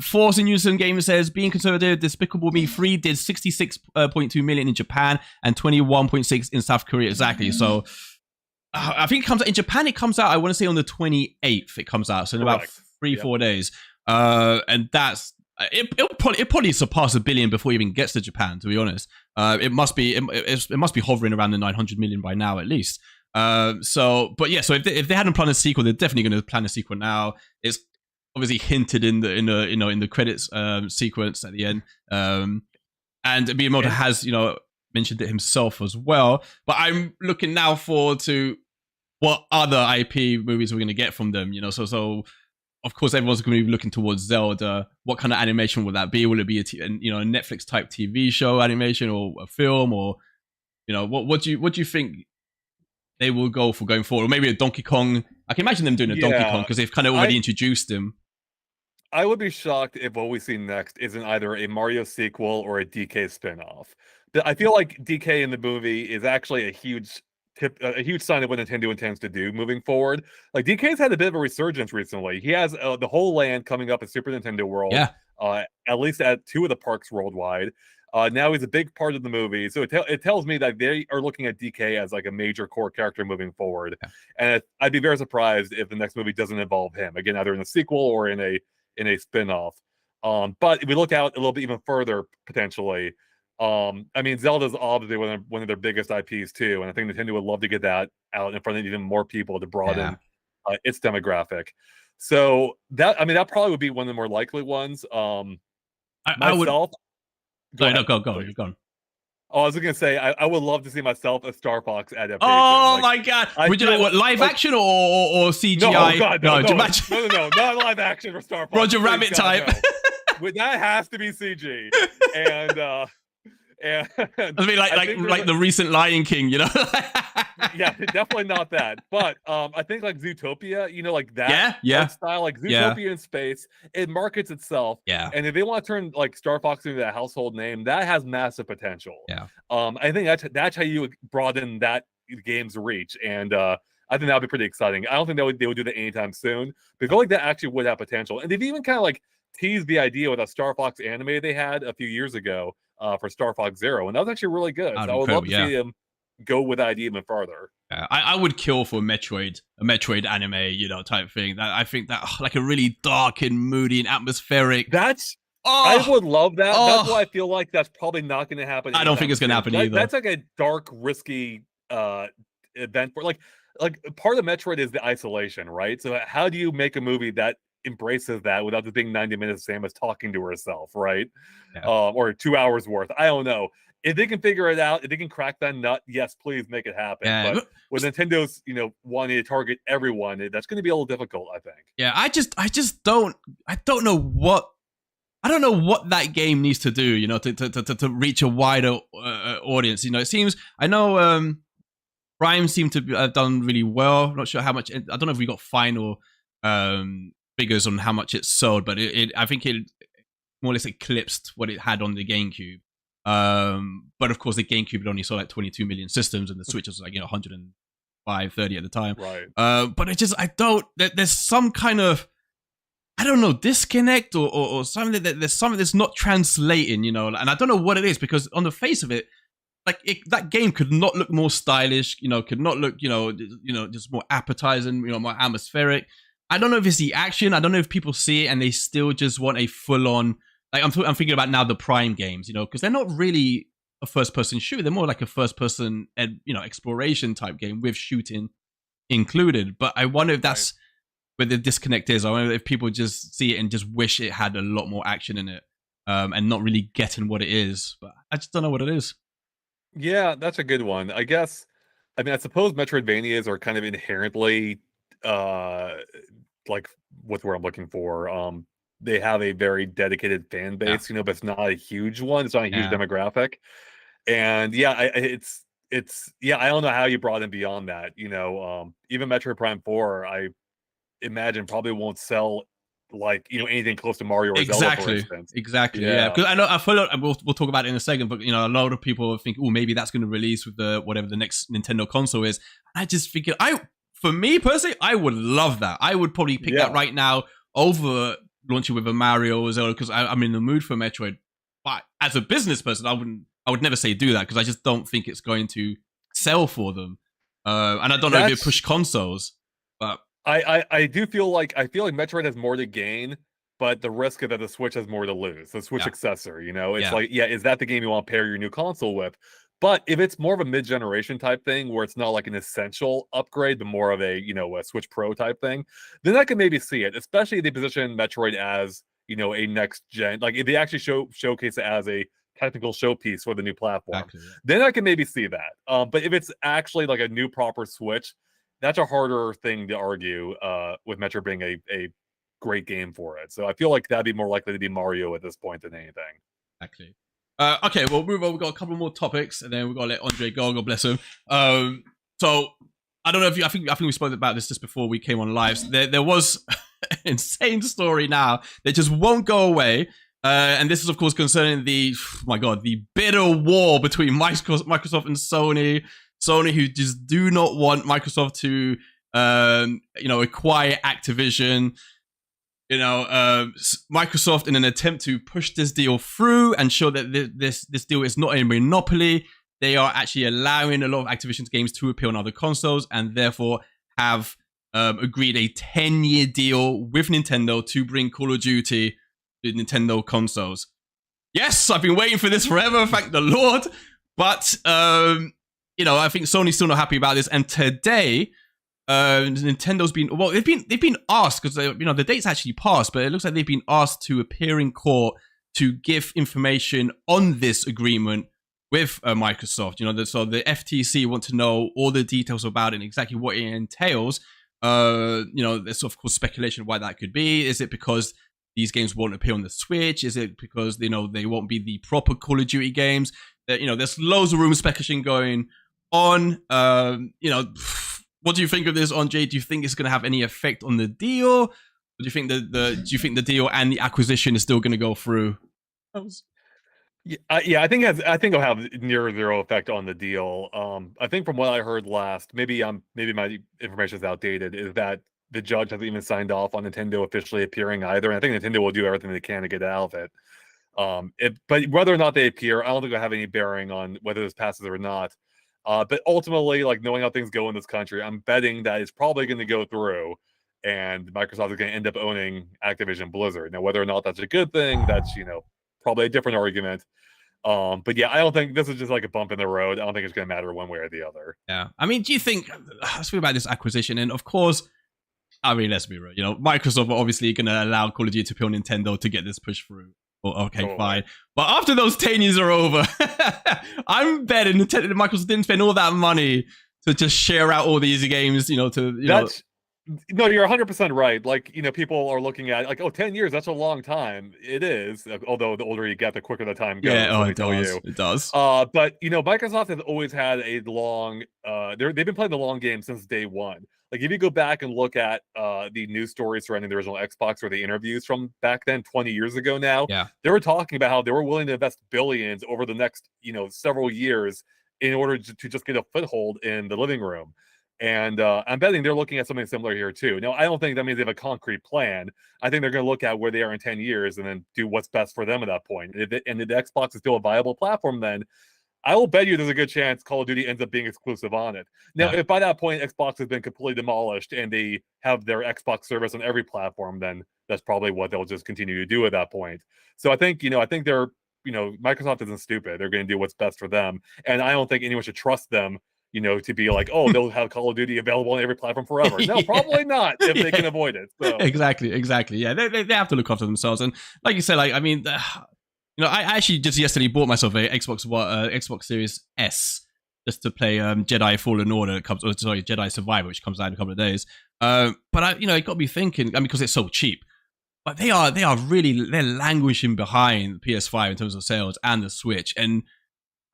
Force in Unison Game says, being conservative, Despicable Me 3 did 66.2 million in Japan and 21.6 in South Korea exactly. So I think it comes out in Japan. It comes out, I want to say on the 28th. It comes out, so in about 3-4 days. And that's it'll probably surpass 1 billion before it even gets to Japan. To be honest, it must be hovering around the 900 million by now at least. So if they hadn't planned a sequel, they're definitely going to plan a sequel now. It's obviously hinted in the credits sequence at the end. And Miyamoto has mentioned it himself as well. But I'm looking now forward to what other IP movies we're going to get from them. So of course everyone's going to be looking towards Zelda. What kind of animation will that be? Will it be a Netflix type TV show animation or a film, or what do you think they will go for going forward? Or maybe a Donkey Kong. I can imagine them doing a Donkey Kong because they've kind of already introduced him. I would be shocked if what we see next isn't either a Mario sequel or a DK spinoff. I feel like DK in the movie is actually a huge sign of what Nintendo intends to do moving forward. Like, DK's had a bit of a resurgence recently. He has the whole land coming up at Super Nintendo World. Yeah. At least at 2 of the parks worldwide. Now he's a big part of the movie, so it tells me that they are looking at DK as like a major core character moving forward. Yeah. And I'd be very surprised if the next movie doesn't involve him again, either in a sequel or in a spin-off. But if we look out a little bit even further, potentially, I mean, Zelda's obviously one of their biggest IPs too, and I think Nintendo would love to get that out in front of even more people to broaden its demographic. So that probably would be one of the more likely ones. I would. Go ahead. You're gone. Oh, I was going to say, I would love to see myself a Star Fox adaptation. Oh my god! Would you like what, live action or CGI? No, God, no, not live action for Star Fox. Roger Rabbit type. No. That has to be CG. And I mean, like the recent Lion King, Yeah, definitely not that. But I think like Zootopia, like that style, like Zootopia in space, it markets itself. Yeah. And if they want to turn like Star Fox into a household name, that has massive potential. Yeah. I think that's how you broaden that game's reach. And I think that would be pretty exciting. I don't think they would do that anytime soon. But I feel like that actually would have potential. And they've even kind of like teased the idea with a Star Fox anime they had a few years ago for Star Fox Zero. And that was actually really good. So I would love to see them go with that idea even further. I would kill for a Metroid anime, type thing. I think that like a really dark and moody and atmospheric. I would love that. That's why I feel like that's probably not going to happen. I don't think it's going to happen either. That's like a dark, risky event for like part of Metroid is the isolation, right? So how do you make a movie that embraces that without it being 90 minutes of Samus talking to herself, right? Yeah. Or 2 hours worth. I don't know. If they can figure it out, if they can crack that nut, yes, please make it happen. Yeah. But with Nintendo's, wanting to target everyone, that's going to be a little difficult, I think. Yeah, I don't know what that game needs to do, to reach a wider audience. It seems, I know Prime seemed to have done really well. I'm not sure how much. I don't know if we got final figures on how much it sold, but I think it more or less eclipsed what it had on the GameCube. But of course the GameCube only sold like 22 million systems, and the Switch was like 105, 30 at the time. Right. But there's some kind of, I don't know, disconnect or something there's something that's not translating, and I don't know what it is, because on the face of it, like that game could not look more stylish, could not look, just more appetizing, more atmospheric. I don't know if it's the action. I don't know if people see it and they still just want a full-on. Like I'm thinking about now the Prime games, because they're not really a first-person shooter. They're more like a first-person, exploration type game with shooting included. But I wonder if that's where the disconnect is. I wonder if people just see it and just wish it had a lot more action in it, and not really getting what it is. But I just don't know what it is. Yeah, that's a good one. I guess. I mean, I suppose Metroidvanias are kind of inherently, like what's where I'm looking for. They have a very dedicated fan base, but it's not a huge one. It's not a huge demographic. And it's I don't know how you brought in beyond that. Even Metroid Prime 4, I imagine probably won't sell like anything close to Mario or Zelda, for instance. Exactly. Yeah. Because I feel like we'll talk about it in a second, but a lot of people think, oh, maybe that's going to release with the whatever the next Nintendo console is. I just think for me personally, I would love that. I would probably pick that right now over launching with a Mario or Zelda because I'm in the mood for Metroid. But as a business person, I would never say do that because I just don't think it's going to sell for them. And I don't know if it push consoles, but I feel like Metroid has more to gain, but the risk is that the Switch has more to lose. The Switch successor, it's like, is that the game you want to pair your new console with? But if it's more of a mid-generation type thing where it's not like an essential upgrade, but more of a Switch Pro type thing, then I can maybe see it. Especially if they position Metroid as a next gen, like if they actually showcase it as a technical showpiece for the new platform, then I can maybe see that. But if it's actually like a new proper Switch, that's a harder thing to argue with Metro being a great game for it. So I feel like that'd be more likely to be Mario at this point than anything. Exactly. Okay, well, move on. We've got a couple more topics, and then we've got to let Andre go. God bless him. So I don't know if I think we spoke about this just before we came on live. There was an insane story now that just won't go away. And this is, of course, concerning the bitter war between Microsoft and Sony. Sony, who just do not want Microsoft to, acquire Activision. Microsoft, in an attempt to push this deal through and show that this deal is not a monopoly, they are actually allowing a lot of Activision's games to appear on other consoles, and therefore have agreed a 10-year deal with Nintendo to bring Call of Duty to Nintendo consoles. Yes, I've been waiting for this forever, thank the Lord. But I think Sony's still not happy about this. And today, Nintendo's been they've been asked because the date's actually passed, but it looks like they've been asked to appear in court to give information on this agreement with Microsoft. So the FTC want to know all the details about it and exactly what it entails. There's of course speculation why that could be. Is it because these games won't appear on the Switch? Is it because they won't be the proper Call of Duty games? There's loads of rumor speculation going on. What do you think of this, Andre? Do you think it's going to have any effect on the deal? Or do you think the deal and the acquisition is still going to go through? I think it'll have near zero effect on the deal. I think from what I heard last, maybe my information is outdated, is that the judge hasn't even signed off on Nintendo officially appearing either. And I think Nintendo will do everything they can to get out of it. But whether or not they appear, I don't think it'll have any bearing on whether this passes or not. But ultimately, like knowing how things go in this country, I'm betting that it's probably going to go through, and Microsoft is going to end up owning Activision Blizzard. Now, whether or not that's a good thing, that's probably a different argument. But yeah, I don't think this is just like a bump in the road. I don't think it's going to matter one way or the other. Yeah, I mean, do you think? Let's speak about this acquisition, and of course, I mean, let's be real. Microsoft are obviously going to allow Call of Duty to appeal on Nintendo to get this push through. Okay, fine. But after those 10 years are over, I'm betting Microsoft didn't spend all that money to just share out all these games, No, you're 100% right. Like, people are looking at like, 10 years, that's a long time. It is. Although the older you get, the quicker the time goes. Yeah, it does. But, Microsoft has always had a long, they've been playing the long game since day one. Like, if you go back and look at the news stories surrounding the original Xbox or the interviews from back then, 20 years ago now, they were talking about how they were willing to invest billions over the next, several years in order to just get a foothold in the living room. And I'm betting they're looking at something similar here too. Now, I don't think that means they have a concrete plan. I think they're going to look at where they are in 10 years and then do what's best for them at that point. And if the Xbox is still a viable platform, then I will bet you there's a good chance Call of Duty ends up being exclusive on it. Now, if by that point Xbox has been completely demolished and they have their Xbox service on every platform, then that's probably what they'll just continue to do at that point. So I think they're, Microsoft isn't stupid. They're going to do what's best for them. And I don't think anyone should trust them, to be like, they'll have Call of Duty available on every platform forever. No, probably not if they can avoid it. So. Exactly. Yeah, they have to look after themselves. And like you said, I actually just yesterday bought myself a Xbox Series S just to play Jedi Fallen Order. Jedi Survivor, which comes out in a couple of days. But it got me thinking. Because it's so cheap. But they're languishing behind PS5 in terms of sales and the Switch. And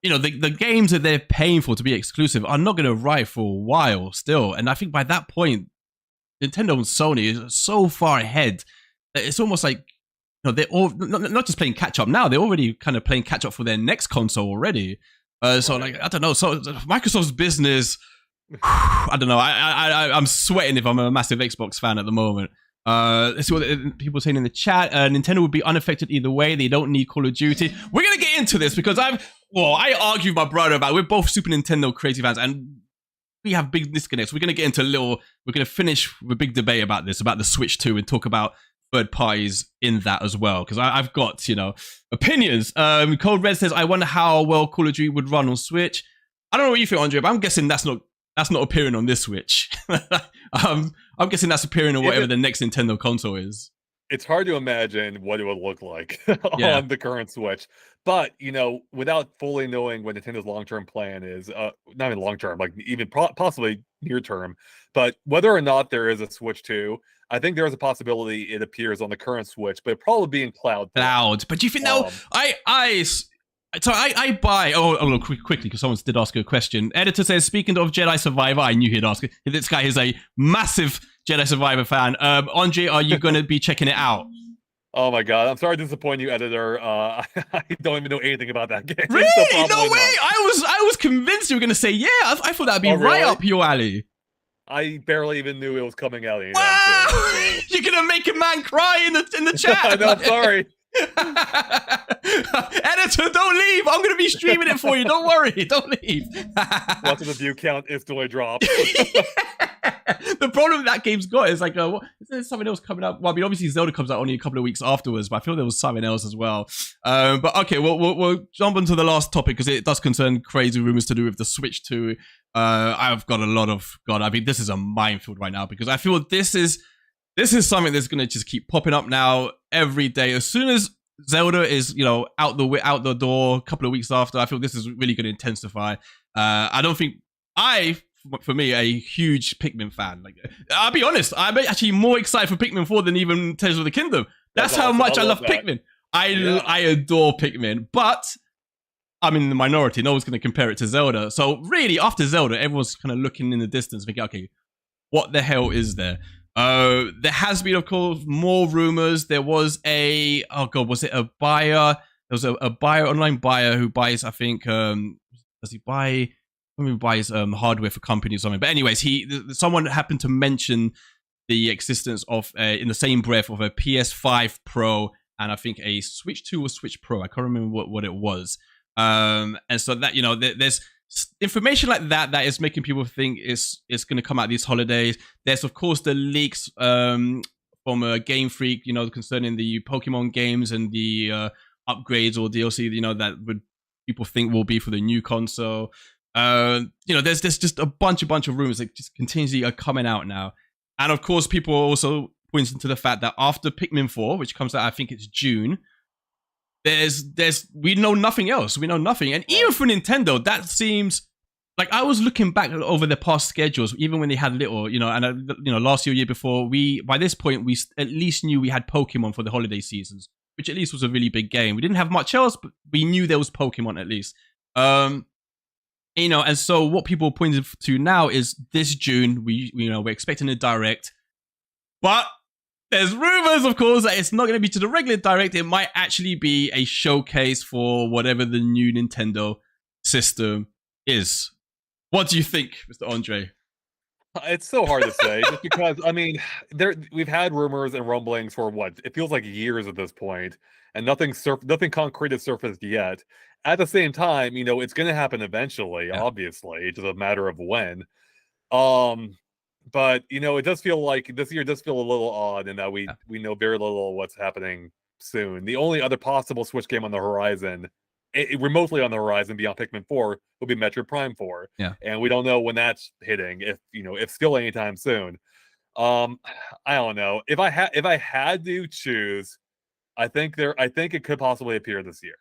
the games that they're paying for to be exclusive are not going to arrive for a while still. And I think by that point, Nintendo and Sony is so far ahead it's almost like, they're all not just playing catch up now; they're already kind of playing catch up for their next console already. So like, I don't know. So Microsoft's business, I don't know. I'm sweating if I'm a massive Xbox fan at the moment. Let's see what people are saying in the chat. Nintendo would be unaffected either way. They don't need Call of Duty. We're gonna get into this because I argue with my brother about it. We're both Super Nintendo crazy fans, and we have big disconnects. We're gonna get into we're gonna finish with a big debate about this, about the Switch 2, and talk about third parties in that as well, because I've got opinions. Cold Red says, I wonder how well Call of Duty would run on Switch. I don't know what you think, Andre, but I'm guessing that's not appearing on this Switch. I'm guessing that's appearing on whatever the next Nintendo console is. It's hard to imagine what it would look like on the current Switch. But, without fully knowing what Nintendo's long-term plan is, not even long-term, like even possibly near-term, but whether or not there is a Switch 2, I think there is a possibility it appears on the current Switch, but probably being cloud. But do you think I buy. Oh, quickly, because someone did ask a question. Editor says, speaking of Jedi Survivor, I knew he'd ask it. This guy is a massive Jedi Survivor fan. Andre, are you going to be checking it out? Oh my god, I'm sorry to disappoint you, editor. I don't even know anything about that game. Really? So no way! Not. I was convinced you were going to say yeah. I thought that'd be right up your alley. I barely even knew it was coming out. Wow! You're gonna make a man cry in the chat. No, I'm sorry. Editor, don't leave. I'm gonna be streaming it for you. Don't worry. Don't leave. Watch the view count instantly drop. The problem that game's got is like, is there something else coming up? Well, I mean, obviously Zelda comes out only a couple of weeks afterwards, but I feel there was something else as well. But okay, we'll jump into the last topic because it does concern crazy rumors to do with the Switch 2. I've got a lot of I mean, this is a minefield right now because I feel this is something that's going to just keep popping up now every day. As soon as Zelda is, out the door a couple of weeks after, I feel this is really going to intensify. I don't think for me, a huge Pikmin fan. Like, I'll be honest, I'm actually more excited for Pikmin 4 than even Tears of the Kingdom. That's how much I love Pikmin. I adore Pikmin, but I'm in the minority. No one's going to compare it to Zelda. So really, after Zelda, everyone's kind of looking in the distance, thinking, okay, what the hell is there? There has been, of course, more rumors. There was was it a buyer? There was a buyer, online buyer who buys, I think, does he buy? He buys hardware for companies or something. But anyways, someone happened to mention the existence of, in the same breath, of a PS5 Pro and I think a Switch 2 or Switch Pro. I can't remember what it was. And so that, there's information like that is making people think it's going to come out these holidays. There's, of course, the leaks from Game Freak, concerning the Pokemon games and the upgrades or DLC, that people think will be for the new console. There's just a bunch of rumors that just continuously are coming out now. And of course, people are also pointing to the fact that after Pikmin 4, which comes out, I think it's June, we know nothing else. We know nothing. And even for Nintendo, that seems like, I was looking back over the past schedules, even when they had little, and last year before, by this point, we at least knew we had Pokemon for the holiday seasons, which at least was a really big game. We didn't have much else, but we knew there was Pokemon at least. And so what people are pointing to now is this June, we're expecting a direct, but there's rumors, of course, that it's not going to be to the regular direct. It might actually be a showcase for whatever the new Nintendo system is. What do you think, Mr. Andre? It's so hard to say, just because, I mean, we've had rumors and rumblings for it feels like years at this point, and nothing concrete has surfaced yet. At the same time, it's going to happen eventually, obviously. It's just a matter of when. But, it does feel like this year does feel a little odd in that we know very little of what's happening soon. The only other possible Switch game on the horizon, remotely on the horizon beyond Pikmin 4, will be Metroid Prime 4. Yeah. And we don't know when that's hitting, if still anytime soon. I don't know. If I had to choose, I think it could possibly appear this year.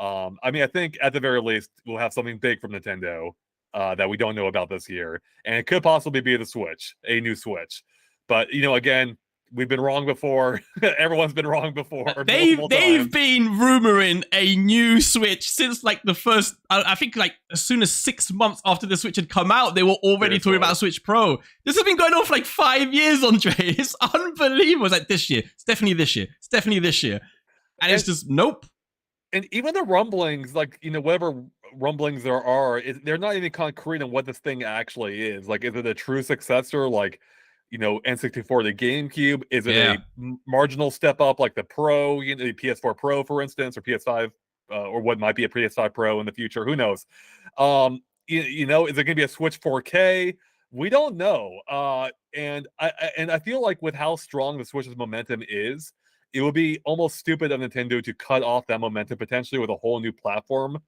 I mean, I think at the very least we'll have something big from Nintendo that we don't know about this year, and it could possibly be the Switch, a new Switch. But again, we've been wrong before. Everyone's been wrong before. They've been rumoring a new Switch since like the first. I think like as soon as 6 months after the Switch had come out, they were already talking about a Switch Pro. This has been going on for like 5 years, Andre. It's unbelievable. It's like this year. It's definitely this year. It's definitely this year. And it's just nope. And even the rumblings, like, whatever rumblings there are, they're not even concrete on what this thing actually is. Like, is it a true successor? Like, N64 to GameCube? Is it a marginal step up like the Pro, the PS4 Pro, for instance, or PS5, or what might be a PS5 Pro in the future? Who knows? Is it going to be a Switch 4K? We don't know. And I feel like with how strong the Switch's momentum is, it would be almost stupid of Nintendo to cut off that momentum potentially with a whole new platform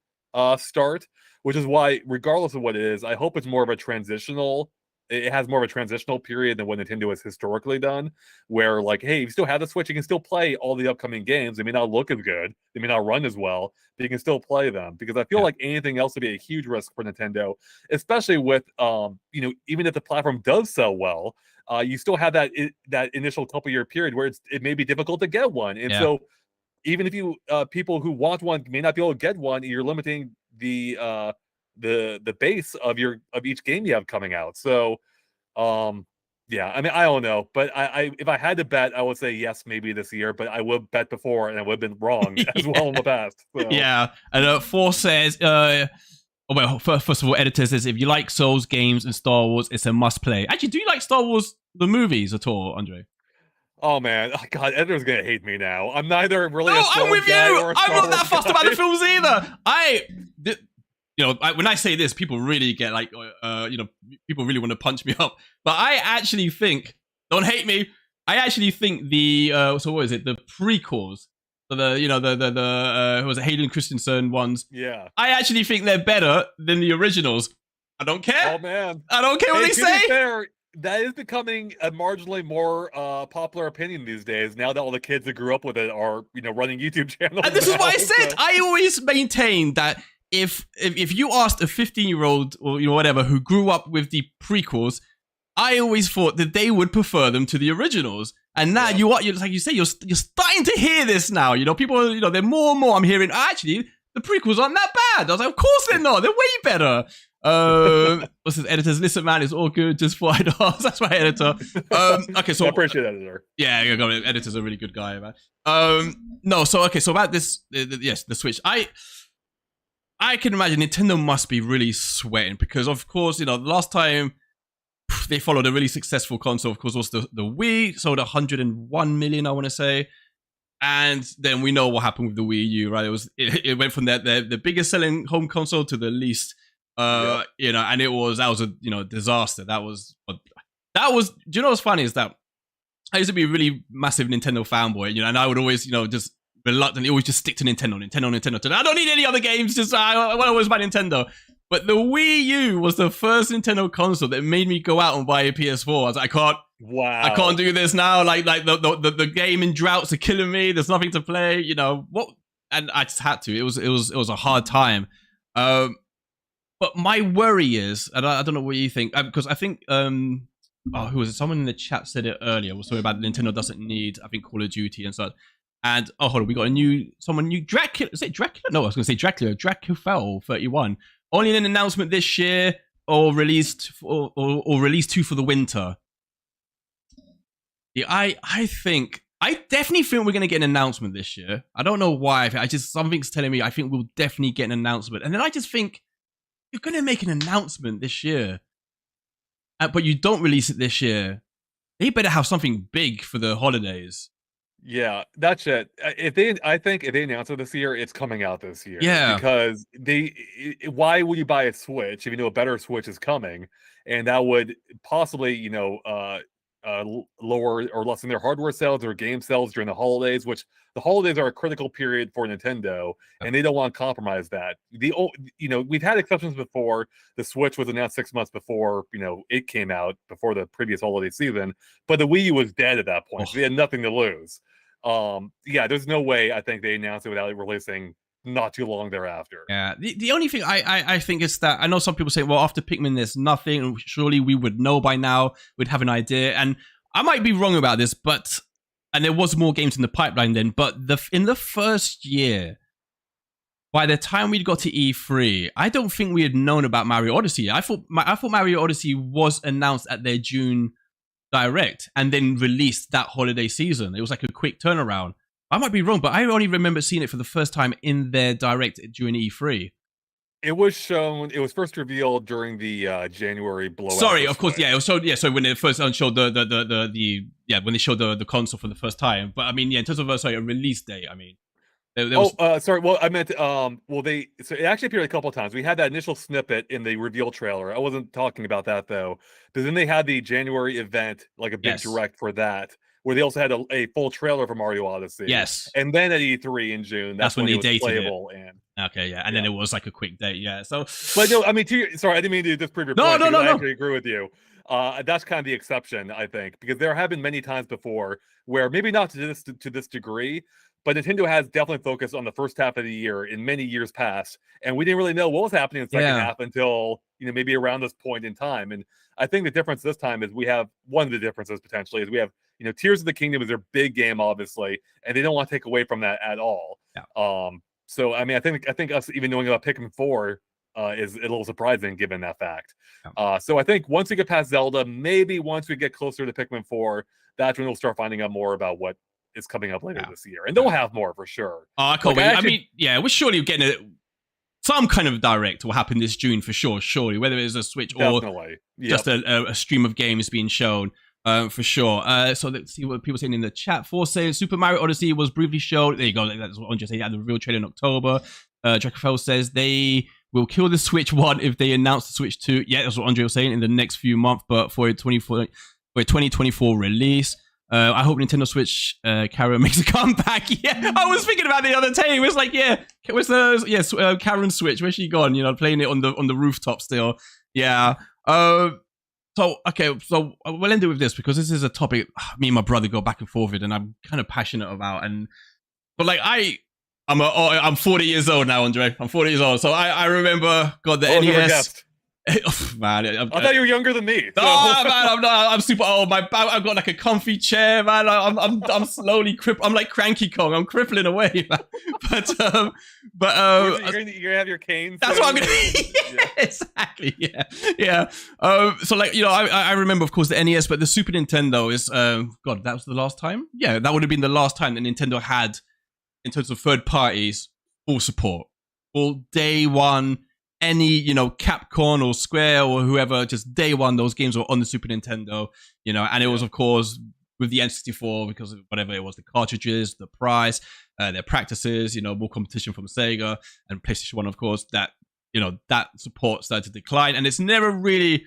start, which is why, regardless of what it is, I hope it's more of a transitional. It has more of a transitional period than what Nintendo has historically done, where like, hey, if you still have the Switch, you can still play all the upcoming games. They may not look as good, they may not run as well, but you can still play them. Because I feel like anything else would be a huge risk for Nintendo, especially with even if the platform does sell well, you still have that initial couple year period where it may be difficult to get one, and so even if you people who want one may not be able to get one, you're limiting the base of each game you have coming out. So yeah, I mean, I don't know, but I if I had to bet, I would say yes, maybe this year, but I would bet before and I would have been wrong as well in the past. So. Yeah, and Force says well, first of all, editor says, if you like Souls games and Star Wars, it's a must play. Actually, do you like Star Wars, the movies at all, Andre? Oh man, God, editor's gonna hate me now. I'm neither really a I'm with you. I'm not that fussed about the films either. When I say this, people really get like, people really want to punch me up. But I actually think, don't hate me, I actually think the, so what is it, the prequels, so who was it, Hayden Christensen ones. Yeah. I actually think they're better than the originals. I don't care. Oh man. I don't care what they say. Fair, that is becoming a marginally more popular opinion these days. Now that all the kids that grew up with it are, running YouTube channels. And this is what I said. So. I always maintain that if you asked a 15-year-old or whatever who grew up with the prequels, I always thought that they would prefer them to the originals. And now you're like you say, you're starting to hear this now. People, they're more and more. I'm hearing actually the prequels aren't that bad. I was like, of course they're not. They're way better. What's this? Editors, listen, man, it's all good. Just for $5. That's my editor. Okay, so I appreciate editor. Yeah, editor's a really good guy, man. No, so okay, so about this, yes, the Switch. I can imagine Nintendo must be really sweating because, of course, the last time they followed a really successful console, of course, was the Wii, sold 101 million, I want to say. And then we know what happened with the Wii U, right? It went from the biggest selling home console to the least, and that was a disaster. That was. Do you know what's funny is that I used to be a really massive Nintendo fanboy, and I would always, just reluctantly always just stick to Nintendo. I don't need any other games. Just I want to always buy Nintendo. But the Wii U was the first Nintendo console that made me go out and buy a PS4. I was like, I can't do this now. Like the game in droughts are killing me. There's nothing to play. What? And I just had to. It was a hard time. But my worry is, and I don't know what you think, because I think who was it? Someone in the chat said it earlier. Was talking about Nintendo doesn't need, I think, Call of Duty and such. And hold on, we got someone new. Dracula. Is it Dracula? No, I was going to say Dracula. Dracufel 31. Only an announcement this year, or released, or released 2 for the winter. Yeah, I definitely think we're going to get an announcement this year. I don't know why. Something's telling me I think we'll definitely get an announcement. And then I just think, you're going to make an announcement this year, but you don't release it this year. They better have something big for the holidays. Yeah, that's it. I think if they announce it this year, it's coming out this year. Yeah, because why would you buy a Switch if you know a better Switch is coming, and that would possibly lower or lessen their hardware sales or game sales during the holidays, which the holidays are a critical period for Nintendo, and they don't want to compromise that. We've had exceptions before. The Switch was announced 6 months before it came out, before the previous holiday season, but the Wii U was dead at that point. So they had nothing to lose. There's no way I think they announced it without it releasing not too long thereafter. Yeah, the only thing I think is that I know some people say, well, after Pikmin there's nothing, surely we would know by now, we'd have an idea. And I might be wrong about this, but and there was more games in the pipeline then, but in the first year, by the time we got to E3, I don't think we had known about Mario Odyssey. I thought Mario Odyssey was announced at their June Direct and then released that holiday season. It was like a quick turnaround. I might be wrong, but I only remember seeing it for the first time in their Direct during E3. It was shown. It was first revealed during the January blowout. Sorry, of course, yeah. It was showed, yeah. So when they first showed when they showed the console for the first time. But I mean, yeah, in terms of a release date, I mean, sorry. Well, I meant so it actually appeared a couple of times. We had that initial snippet in the reveal trailer. I wasn't talking about that though, because then they had the January event, like a big direct for that, where they also had a full trailer for Mario Odyssey. Yes. And then at E3 in June, that's when they it was dated playable. Okay, yeah. And then it was like a quick date, yeah. So, but no, I mean, sorry, I didn't mean to disprove your point. No. I actually agree with you. That's kind of the exception, I think, because there have been many times before where maybe not to this degree, but Nintendo has definitely focused on the first half of the year in many years past, and we didn't really know what was happening in the second half until maybe around this point in time. And I think the difference this time is one of the differences potentially is we have Tears of the Kingdom is their big game, obviously, and they don't want to take away from that at all. Yeah. So I mean, I think us even knowing about Pikmin 4 is a little surprising given that fact. Yeah. So I think once we get past Zelda, maybe once we get closer to Pikmin 4, that's when we'll start finding out more about what is coming up later this year, and they'll have more for sure. Oh, I can't wait. I mean, yeah, we're surely getting some kind of direct will happen this June for sure. Surely, whether it's a Switch or just a stream of games being shown. For sure. So let's see what people are saying in the chat. For saying Super Mario Odyssey was briefly shown. There you go. That's what Andre said. Had the real trailer in October. Dracofel says they will kill the Switch 1 if they announce the Switch 2. Yeah, that's what Andre was saying in the next few months, but for a 2024 release. I hope Nintendo Switch Karen makes a comeback. Yeah, I was thinking about it the other day. It was like, where's the Karen Switch? Where's she gone? Playing it on the rooftop still. Yeah. So we'll end it with this because this is a topic me and my brother go back and forth with, and I'm kind of passionate about. But like I'm 40 years old now, Andre. I'm 40 years old, so I remember the NES. Oh, man, I thought you were younger than me. So. Oh man, I'm super old. I've got like a comfy chair, man. I'm slowly I'm like Cranky Kong. I'm crippling away, man. But you're gonna have your cane. That's what I'm gonna. Exactly. Yeah. So like I remember of course the NES, but the Super Nintendo is God. That was the last time. Yeah, that would have been the last time that Nintendo had, in terms of third parties, full support, full day one. Any, Capcom or Square or whoever, just day one, those games were on the Super Nintendo, and it was, of course, with the N64, because of whatever it was, the cartridges, the price, their practices, more competition from Sega and PlayStation 1, of course, that, that support started to decline. And it never really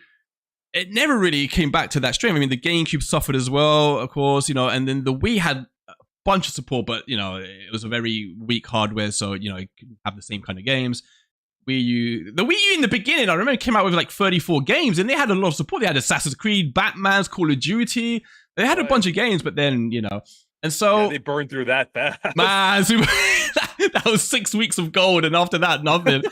came back to that stream. I mean, the GameCube suffered as well, of course, and then the Wii had a bunch of support, but, it was a very weak hardware, so, it couldn't have the same kind of games. The Wii U in the beginning, I remember, came out with like 34 games, and they had a lot of support. They had Assassin's Creed, Batman's, Call of Duty. They had a bunch of games, but then, and so they burned through that fast. Man, that was 6 weeks of gold, and after that, nothing.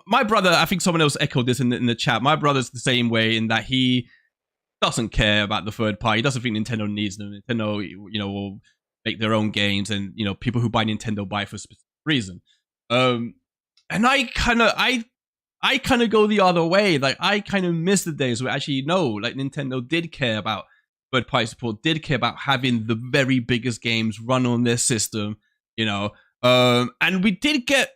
My brother, I think someone else echoed this in the chat. My brother's the same way in that he doesn't care about the third party. He doesn't think Nintendo needs them. Nintendo, will make their own games, and people who buy Nintendo buy for a specific reason. And I kind of go the other way. Like I kind of miss the days where actually like Nintendo did care about third party support, did care about having the very biggest games run on their system, and we did get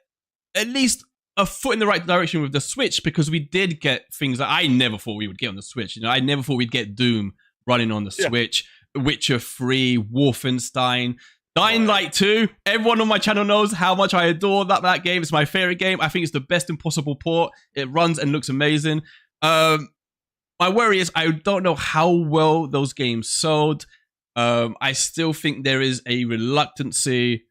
at least a foot in the right direction with the Switch, because we did get things that I never thought we would get on the Switch. I never thought we'd get Doom running on the Switch. Witcher 3, Wolfenstein, Dying Light 2. Everyone on my channel knows how much I adore that game. It's my favorite game. I think it's the best impossible port. It runs and looks amazing. My worry is I don't know how well those games sold. I still think there is a reluctancy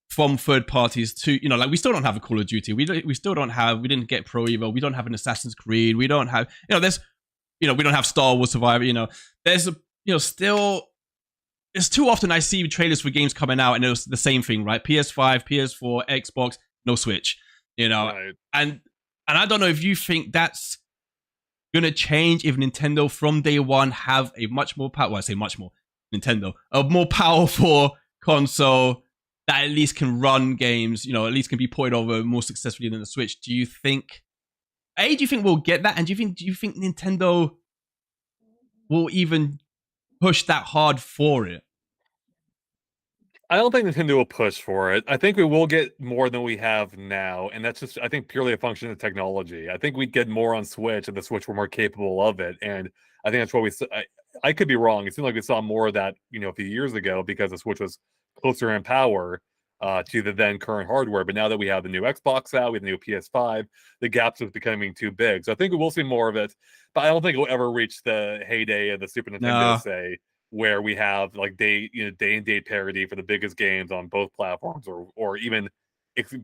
from third parties to, like we still don't have a Call of Duty. We didn't get Pro Evo. We don't have an Assassin's Creed. We don't have, we don't have Star Wars Survivor. There's still, it's too often I see trailers for games coming out and it's the same thing, right? PS5, PS4, Xbox, no Switch, Right. And I don't know if you think that's gonna change if Nintendo from day one have a much more power? Well, I say much more Nintendo, a more powerful console that at least can run games. You know, at least can be ported over more successfully than the Switch. Do you think? Do you think we'll get that? And do you think Nintendo will even push that hard for it? I don't think Nintendo will push for it. I think we will get more than we have now, and that's just, I think, purely a function of technology. I think we'd get more on Switch, and the Switch were more capable of it. And I think that's what I could be wrong. It seemed like we saw more of that, a few years ago because the Switch was closer in power to the then current hardware. But now that we have the new Xbox out, we have the new PS5, the gaps is becoming too big. So I think we will see more of it, but I don't think it will ever reach the heyday of the Super Nintendo, No. say, where we have like day and date parity for the biggest games on both platforms, or even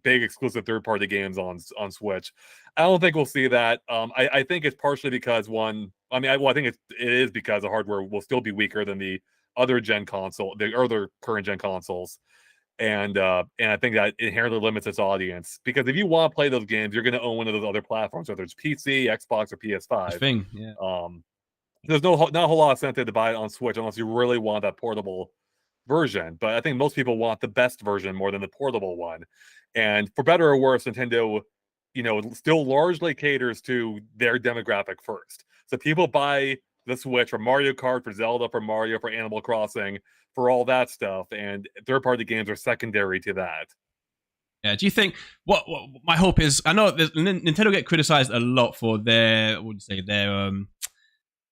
big exclusive third-party games on Switch. I don't think we'll see that. I think it's partially because I think it is because the hardware will still be weaker than the other current gen consoles, and I think that inherently limits its audience, because if you want to play those games, you're going to own one of those other platforms, whether it's PC, Xbox, or PS5. Thing, yeah. There's not a whole lot of incentive to buy it on Switch unless you really want that portable version. But I think most people want the best version more than the portable one. And for better or worse, Nintendo, still largely caters to their demographic first. So people buy the Switch for Mario Kart, for Zelda, for Mario, for Animal Crossing, for all that stuff, and third-party games are secondary to that. Yeah. Do you think what my hope is? I know Nintendo get criticized a lot for their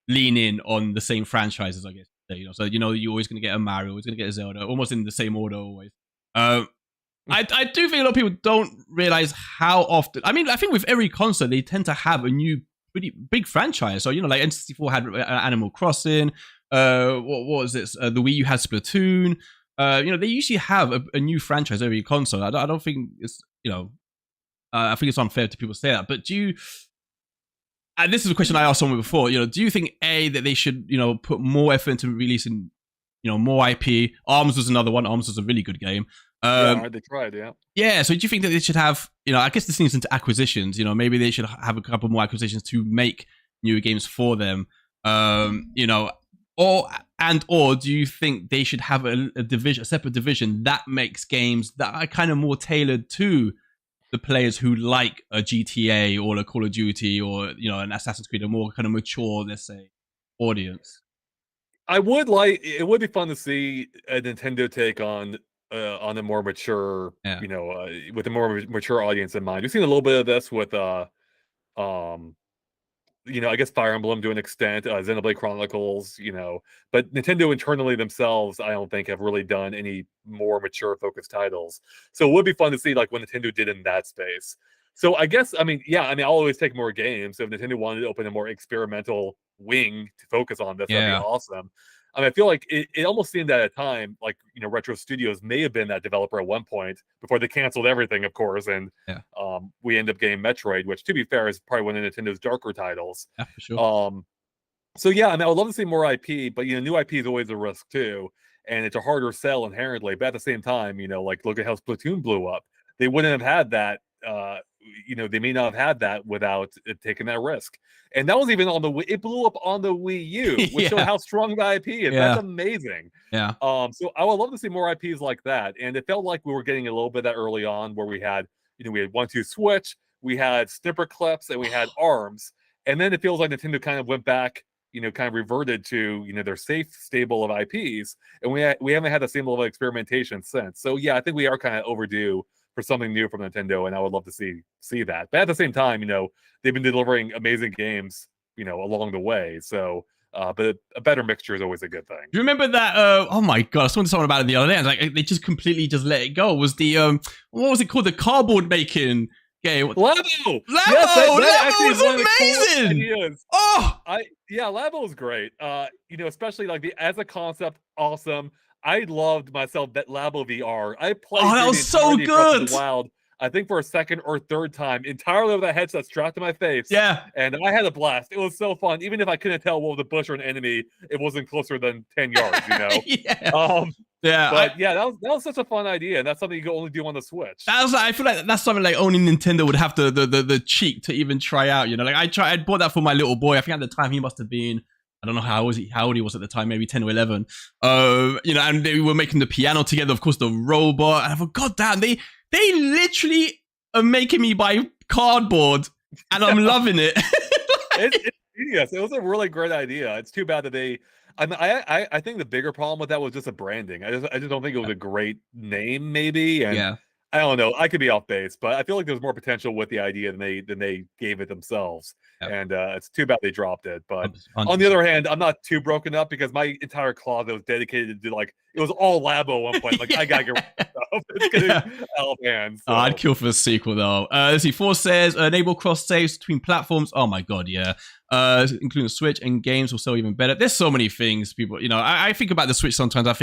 lean in on the same franchises, I guess. So you're always going to get a Mario, always going to get a Zelda, almost in the same order always. I do think a lot of people don't realize how often. I mean, I think with every console they tend to have a new pretty big franchise. So like N64 had Animal Crossing. What was this? The Wii U had Splatoon. They usually have a new franchise every console. I don't think it's I think it's unfair to people say that. But do you? And this is a question I asked someone before. Do you think that they should put more effort into releasing more IP? Arms was another one. Arms was a really good game. They tried, yeah. Yeah, so do you think that they should have, I guess this leads into acquisitions, maybe they should have a couple more acquisitions to make newer games for them, or do you think they should have a separate division that makes games that are kind of more tailored to the players who like a GTA or a Call of Duty or, an Assassin's Creed, a more kind of mature, let's say, audience? It would be fun to see a Nintendo take on a more mature, with a more mature audience in mind. We've seen a little bit of this with, I guess Fire Emblem to an extent, Xenoblade Chronicles, but Nintendo internally themselves, I don't think have really done any more mature focused titles. So it would be fun to see like what Nintendo did in that space. So I guess, I'll always take more games. So if Nintendo wanted to open a more experimental wing to focus on this, that'd be awesome. I feel like it almost seemed at a time like, Retro Studios may have been that developer at one point before they canceled everything, of course. And we end up getting Metroid, which, to be fair, is probably one of Nintendo's darker titles. Yeah, for sure. So yeah, I would love to see more IP, but new IP is always a risk too, and it's a harder sell inherently. But at the same time, like look at how Splatoon blew up. They wouldn't have had that. They may not have had that without taking that risk. And that was even on the Wii. It blew up on the Wii U, which showed how strong the IP is. That's amazing. Yeah. So I would love to see more IPs like that. And it felt like we were getting a little bit of that early on, where we had, we had 1-2 Switch, we had Snipper Clips, and we had ARMS. And then it feels like Nintendo kind of went back, kind of reverted to, their safe stable of IPs. And we haven't had the same level of experimentation since. So yeah, I think we are kind of overdue for something new from Nintendo, and I would love to see that. But at the same time, they've been delivering amazing games, along the way. So, but a better mixture is always a good thing. Do you remember that? Oh my god, I was talking to someone about it the other day. And like they just completely just let it go. Was the what was it called? The cardboard making game. Labo. Yes, Labo was amazing. Labo was great. Especially like as a concept, awesome. I loved myself that Labo VR. I played. Oh, that was so good. Wild. I think for a second or third time, entirely with a headset strapped to my face. Yeah. And I had a blast. It was so fun. Even if I couldn't tell what was a bush or an enemy, it wasn't closer than 10 yards, you know? Yeah. Yeah, but that was such a fun idea, and that's something you can only do on the Switch. I feel like that's something like only Nintendo would have the cheek to even try out. You know, like I bought that for my little boy. I think at the time he must have been, I don't know how old he was at the time, maybe 10 or 11. You know, and they were making the piano together, of course, the robot. And I thought, God damn, they literally are making me buy cardboard, and I'm loving it. It's genius. It was a really great idea. It's too bad that they. I think the bigger problem with that was just the branding. I just don't think it was a great name, maybe. And I don't know. I could be off base, but I feel like there's more potential with the idea than they gave it themselves. And it's too bad they dropped it. But 100%. On the other hand, I'm not too broken up because my entire closet was dedicated to it was all Labo at one point. Like I gotta get rid of stuff. It's getting out of hand. So. I'd kill for a sequel though. Let's see. 4 says enable cross saves between platforms. Oh my god, yeah. Including Switch and games will sell even better. There's so many things, people. You know, I think about the Switch sometimes. I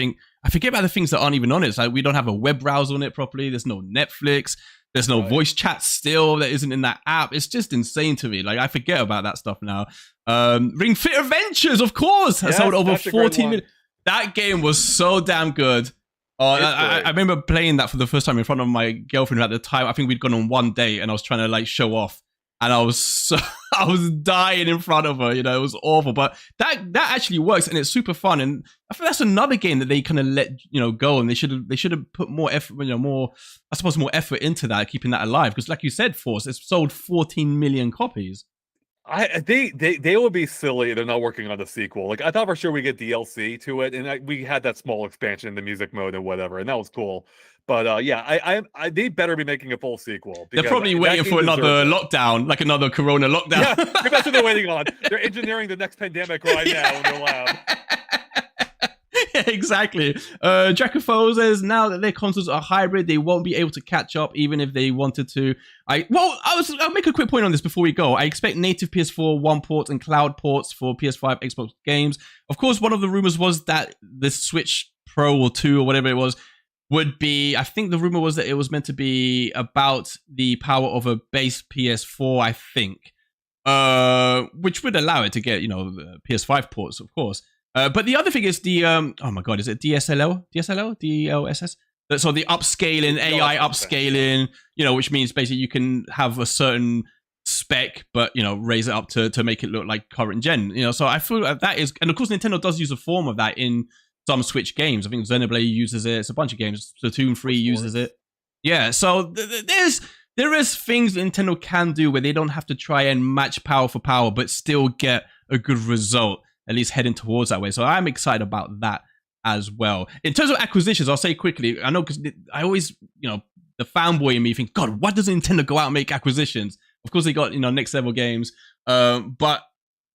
forget about the things that aren't even on it. It's like we don't have a web browser on it properly. There's no Netflix. There's no voice chat still that isn't in that app. It's just insane to me. Like I forget about that stuff now. Ring Fit Adventures, of course, has sold over 14 million. That game was so damn good. I remember playing that for the first time in front of my girlfriend at the time. I think we'd gone on one date and I was trying to like show off. And I was dying in front of her, you know, it was awful. But that actually works and it's super fun. And I think that's another game that they kind of let, you know, go, and they should have put more effort, you know, more effort into that, keeping that alive. Because like you said, Force, it's sold 14 million copies. They would be silly if they're not working on the sequel. Like I thought for sure we get DLC to it, and we had that small expansion in the music mode and whatever, and that was cool. But yeah, they better be making a full sequel. They're probably waiting for another lockdown, like another Corona lockdown. Yeah, that's what they're waiting on. They're engineering the next pandemic right now in their lab. Yeah, exactly. Jackophone says now that their consoles are hybrid, they won't be able to catch up even if they wanted to. I'll make a quick point on this before we go. I expect native PS4 One ports and cloud ports for PS5, Xbox games. Of course, one of the rumors was that the Switch Pro or 2 or whatever it was would be, I think the rumor was that it was meant to be about the power of a base PS4, I think, which would allow it to get, you know, PS5 ports, of course. But the other thing is the, oh my God, is it DLSS? So the upscaling, AI upscaling, you know, which means basically you can have a certain spec, but, you know, raise it up to make it look like current gen, you know. So I feel like that is, and of course Nintendo does use a form of that in some Switch games. I think Xenoblade uses it. It's a bunch of games. Splatoon 3 uses it. Yeah, so there is things that Nintendo can do where they don't have to try and match power for power, but still get a good result, at least heading towards that way. So I'm excited about that as well. In terms of acquisitions, I'll say quickly, I know because I always, you know, the fanboy in me think, God, why doesn't Nintendo go out and make acquisitions? Of course, they got, you know, next level games. But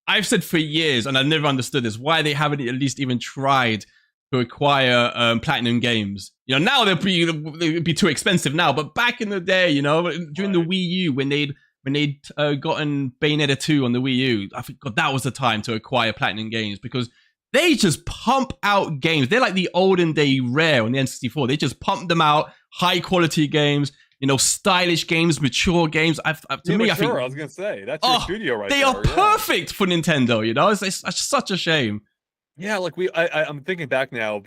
I've said for years, and I've never understood this, why they haven't at least even tried to acquire Platinum Games. You know, now they'd be too expensive now, but back in the day, you know, during the Wii U, when they'd gotten Bayonetta 2 on the Wii U, I think, God, that was the time to acquire Platinum Games, because they just pump out games. They're like the olden day Rare on the N64. They just pump them out, high quality games, you know, stylish games, mature games. I think I was gonna say that's your studio right there. They are perfect for Nintendo. You know, it's such a shame. Yeah, like I'm thinking back now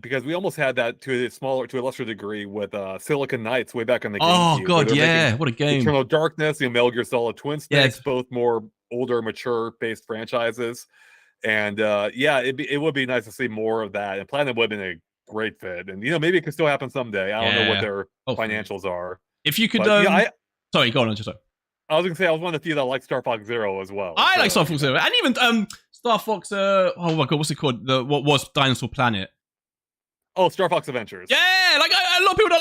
because we almost had that to a lesser degree with Silicon Knights way back in the GameCube. Oh God, yeah, what a game! Eternal Darkness, you know, Metal Gear Solid Twin Snakes, both more older, mature based franchises, and it would be nice to see more of that. And Platinum would have been a great fit, and you know, maybe it could still happen someday. I don't know what their financials are. If you could, sorry, go on, just sorry. I was gonna say I was one of the few that like Star Fox Zero as well. I like Star Fox Zero, and even Star Fox. Oh my God, what's it called? What was Dinosaur Planet? Oh, Star Fox Adventures. Yeah, like a lot of people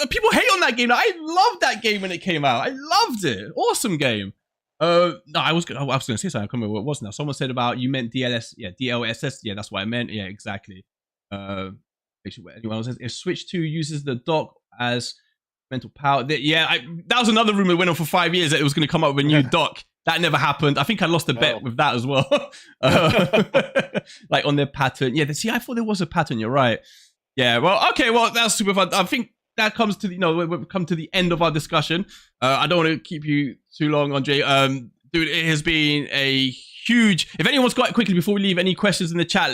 people hate on that game. I loved that game when it came out. I loved it. Awesome game. No, I was gonna say something. I can't remember what it was now. Someone said about you meant DLS. Yeah, DLSS. Yeah, that's what I meant. Yeah, exactly. Anyone else? If Switch 2 uses the dock as mental power. That was another rumor that went on for 5 years that it was going to come up with a new dock. That never happened. I think I lost a bet with that as well. Like on their pattern. Yeah, see, I thought there was a pattern. You're right. Yeah, well, okay, well, that's super fun. I think that comes to we've come to the end of our discussion. I don't want to keep you too long, Andre. Dude, it has been a huge. If anyone's got it quickly before we leave, any questions in the chat,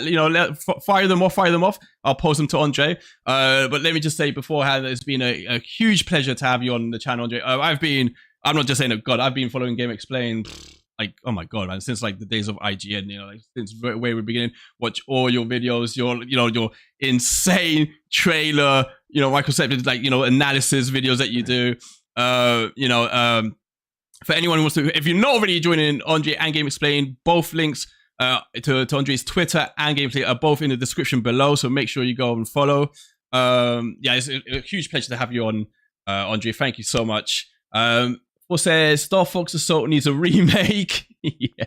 fire them off. I'll post them to Andre. But let me just say beforehand, it's been a huge pleasure to have you on the channel, Andre. I'm not just saying it, God, I've been following Game Explained, like, oh my God, man, since like the days of IGN, like since way we beginning. Watch all your videos, your insane trailer, microcepted, like, analysis videos that you do. For anyone who wants to, if you're not already joining Andre and Game Explained, both links to Andre's Twitter and Gameplay are both in the description below. So make sure you go and follow. It's a huge pleasure to have you on, Andre. Thank you so much. What says Star Fox Assault needs a remake? Yeah,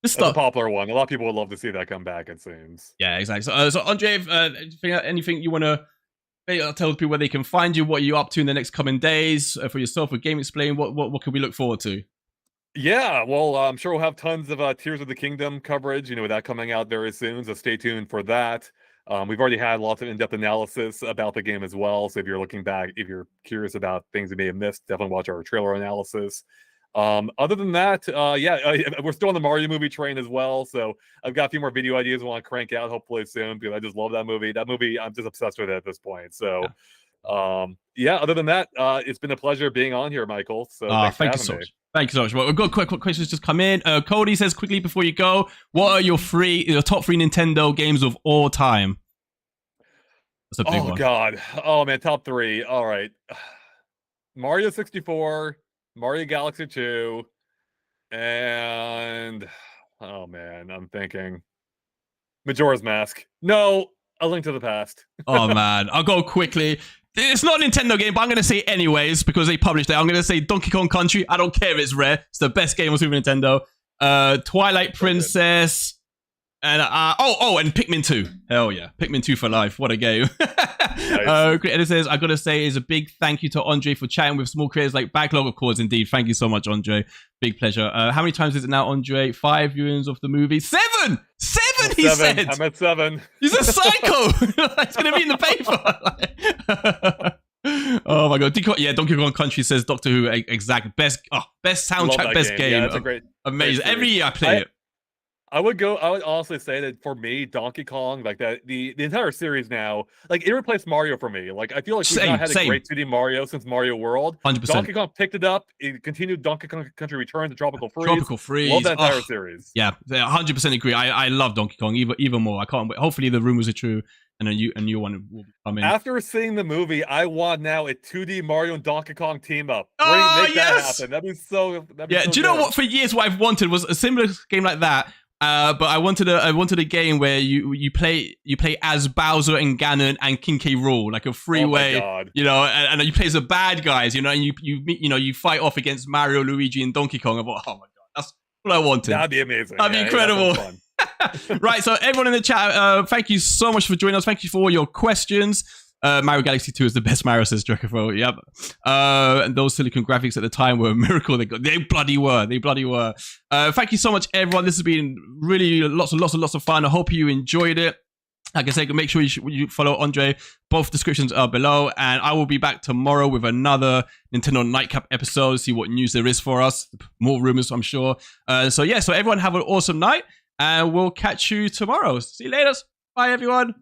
that's a popular one. A lot of people would love to see that come back, it seems. Yeah, exactly. So Andre, anything you want to tell people where they can find you, what you're up to in the next coming days for yourself with Game Explained? What can we look forward to? Yeah, well, I'm sure we'll have tons of Tears of the Kingdom coverage, with that coming out very soon, so stay tuned for that. We've already had lots of in-depth analysis about the game as well, so if you're looking back, if you're curious about things you may have missed, definitely watch our trailer analysis. Other than that, we're still on the Mario movie train as well, so I've got a few more video ideas I want to crank out hopefully soon, because I just love that movie. That movie, I'm just obsessed with it at this point. So, other than that, it's been a pleasure being on here, Michael. So thank you so much. Thank you so much. Well, we've got quick questions just come in. Cody says quickly before you go, what are your top 3 Nintendo games of all time? That's a big one. Oh God. Oh man, top 3. All right. Mario 64, Mario Galaxy 2, and oh man, I'm thinking Majora's Mask. No, A Link to the Past. Oh man, I'll go quickly. It's not a Nintendo game, but I'm going to say it anyways because they published it. I'm going to say Donkey Kong Country. I don't care if it's rare. It's the best game on Super Nintendo. Twilight Princess. And and Pikmin 2. Hell yeah. Pikmin 2 for life. What a game. Nice. It says, I got to say is a big thank you to Andre for chatting with small creators like Backlog, of course, indeed. Thank you so much, Andre. Big pleasure. How many times is it now, Andre? 5 viewings of the movie? 7! 7, he said! I'm at 7. He's a psycho! It's going to be in the paper. Oh my God. Donkey Kong Country says Doctor Who, exact. Best soundtrack, best game. Yeah, it's a great, amazing. Every year I play it. I would honestly say that for me, Donkey Kong, like that, the entire series now, like it replaced Mario for me. Like I feel like we've not had a great 2D Mario since Mario World. 100%. Donkey Kong picked it up. It continued Donkey Kong Country Returns to Tropical Freeze. Love that entire series. Yeah, 100% agree. I love Donkey Kong even more. I can't wait. Hopefully the rumors are true and a new one will come in. After seeing the movie, I want now a 2D Mario and Donkey Kong team up. Make that happen. That'd be so. Do you know what? For years, what I've wanted was a similar game like that. But I wanted a game where you play as Bowser and Ganon and King K. Rool, like a freeway, and you play as the bad guys, and you fight off against Mario, Luigi, and Donkey Kong. I thought, oh my God, that's what I wanted. That'd be amazing. That'd be incredible. Right, so everyone in the chat, thank you so much for joining us. Thank you for all your questions. Mario Galaxy 2 is the best Mario, says Drakafo. Yep. And those silicon graphics at the time were a miracle. They bloody were. Thank you so much, everyone. This has been really lots of fun. I hope you enjoyed it. Like I said, make sure you follow Andre. Both descriptions are below. And I will be back tomorrow with another Nintendo Nightcap episode. See what news there is for us. More rumors, I'm sure. So everyone have an awesome night. And we'll catch you tomorrow. See you later. Bye, everyone.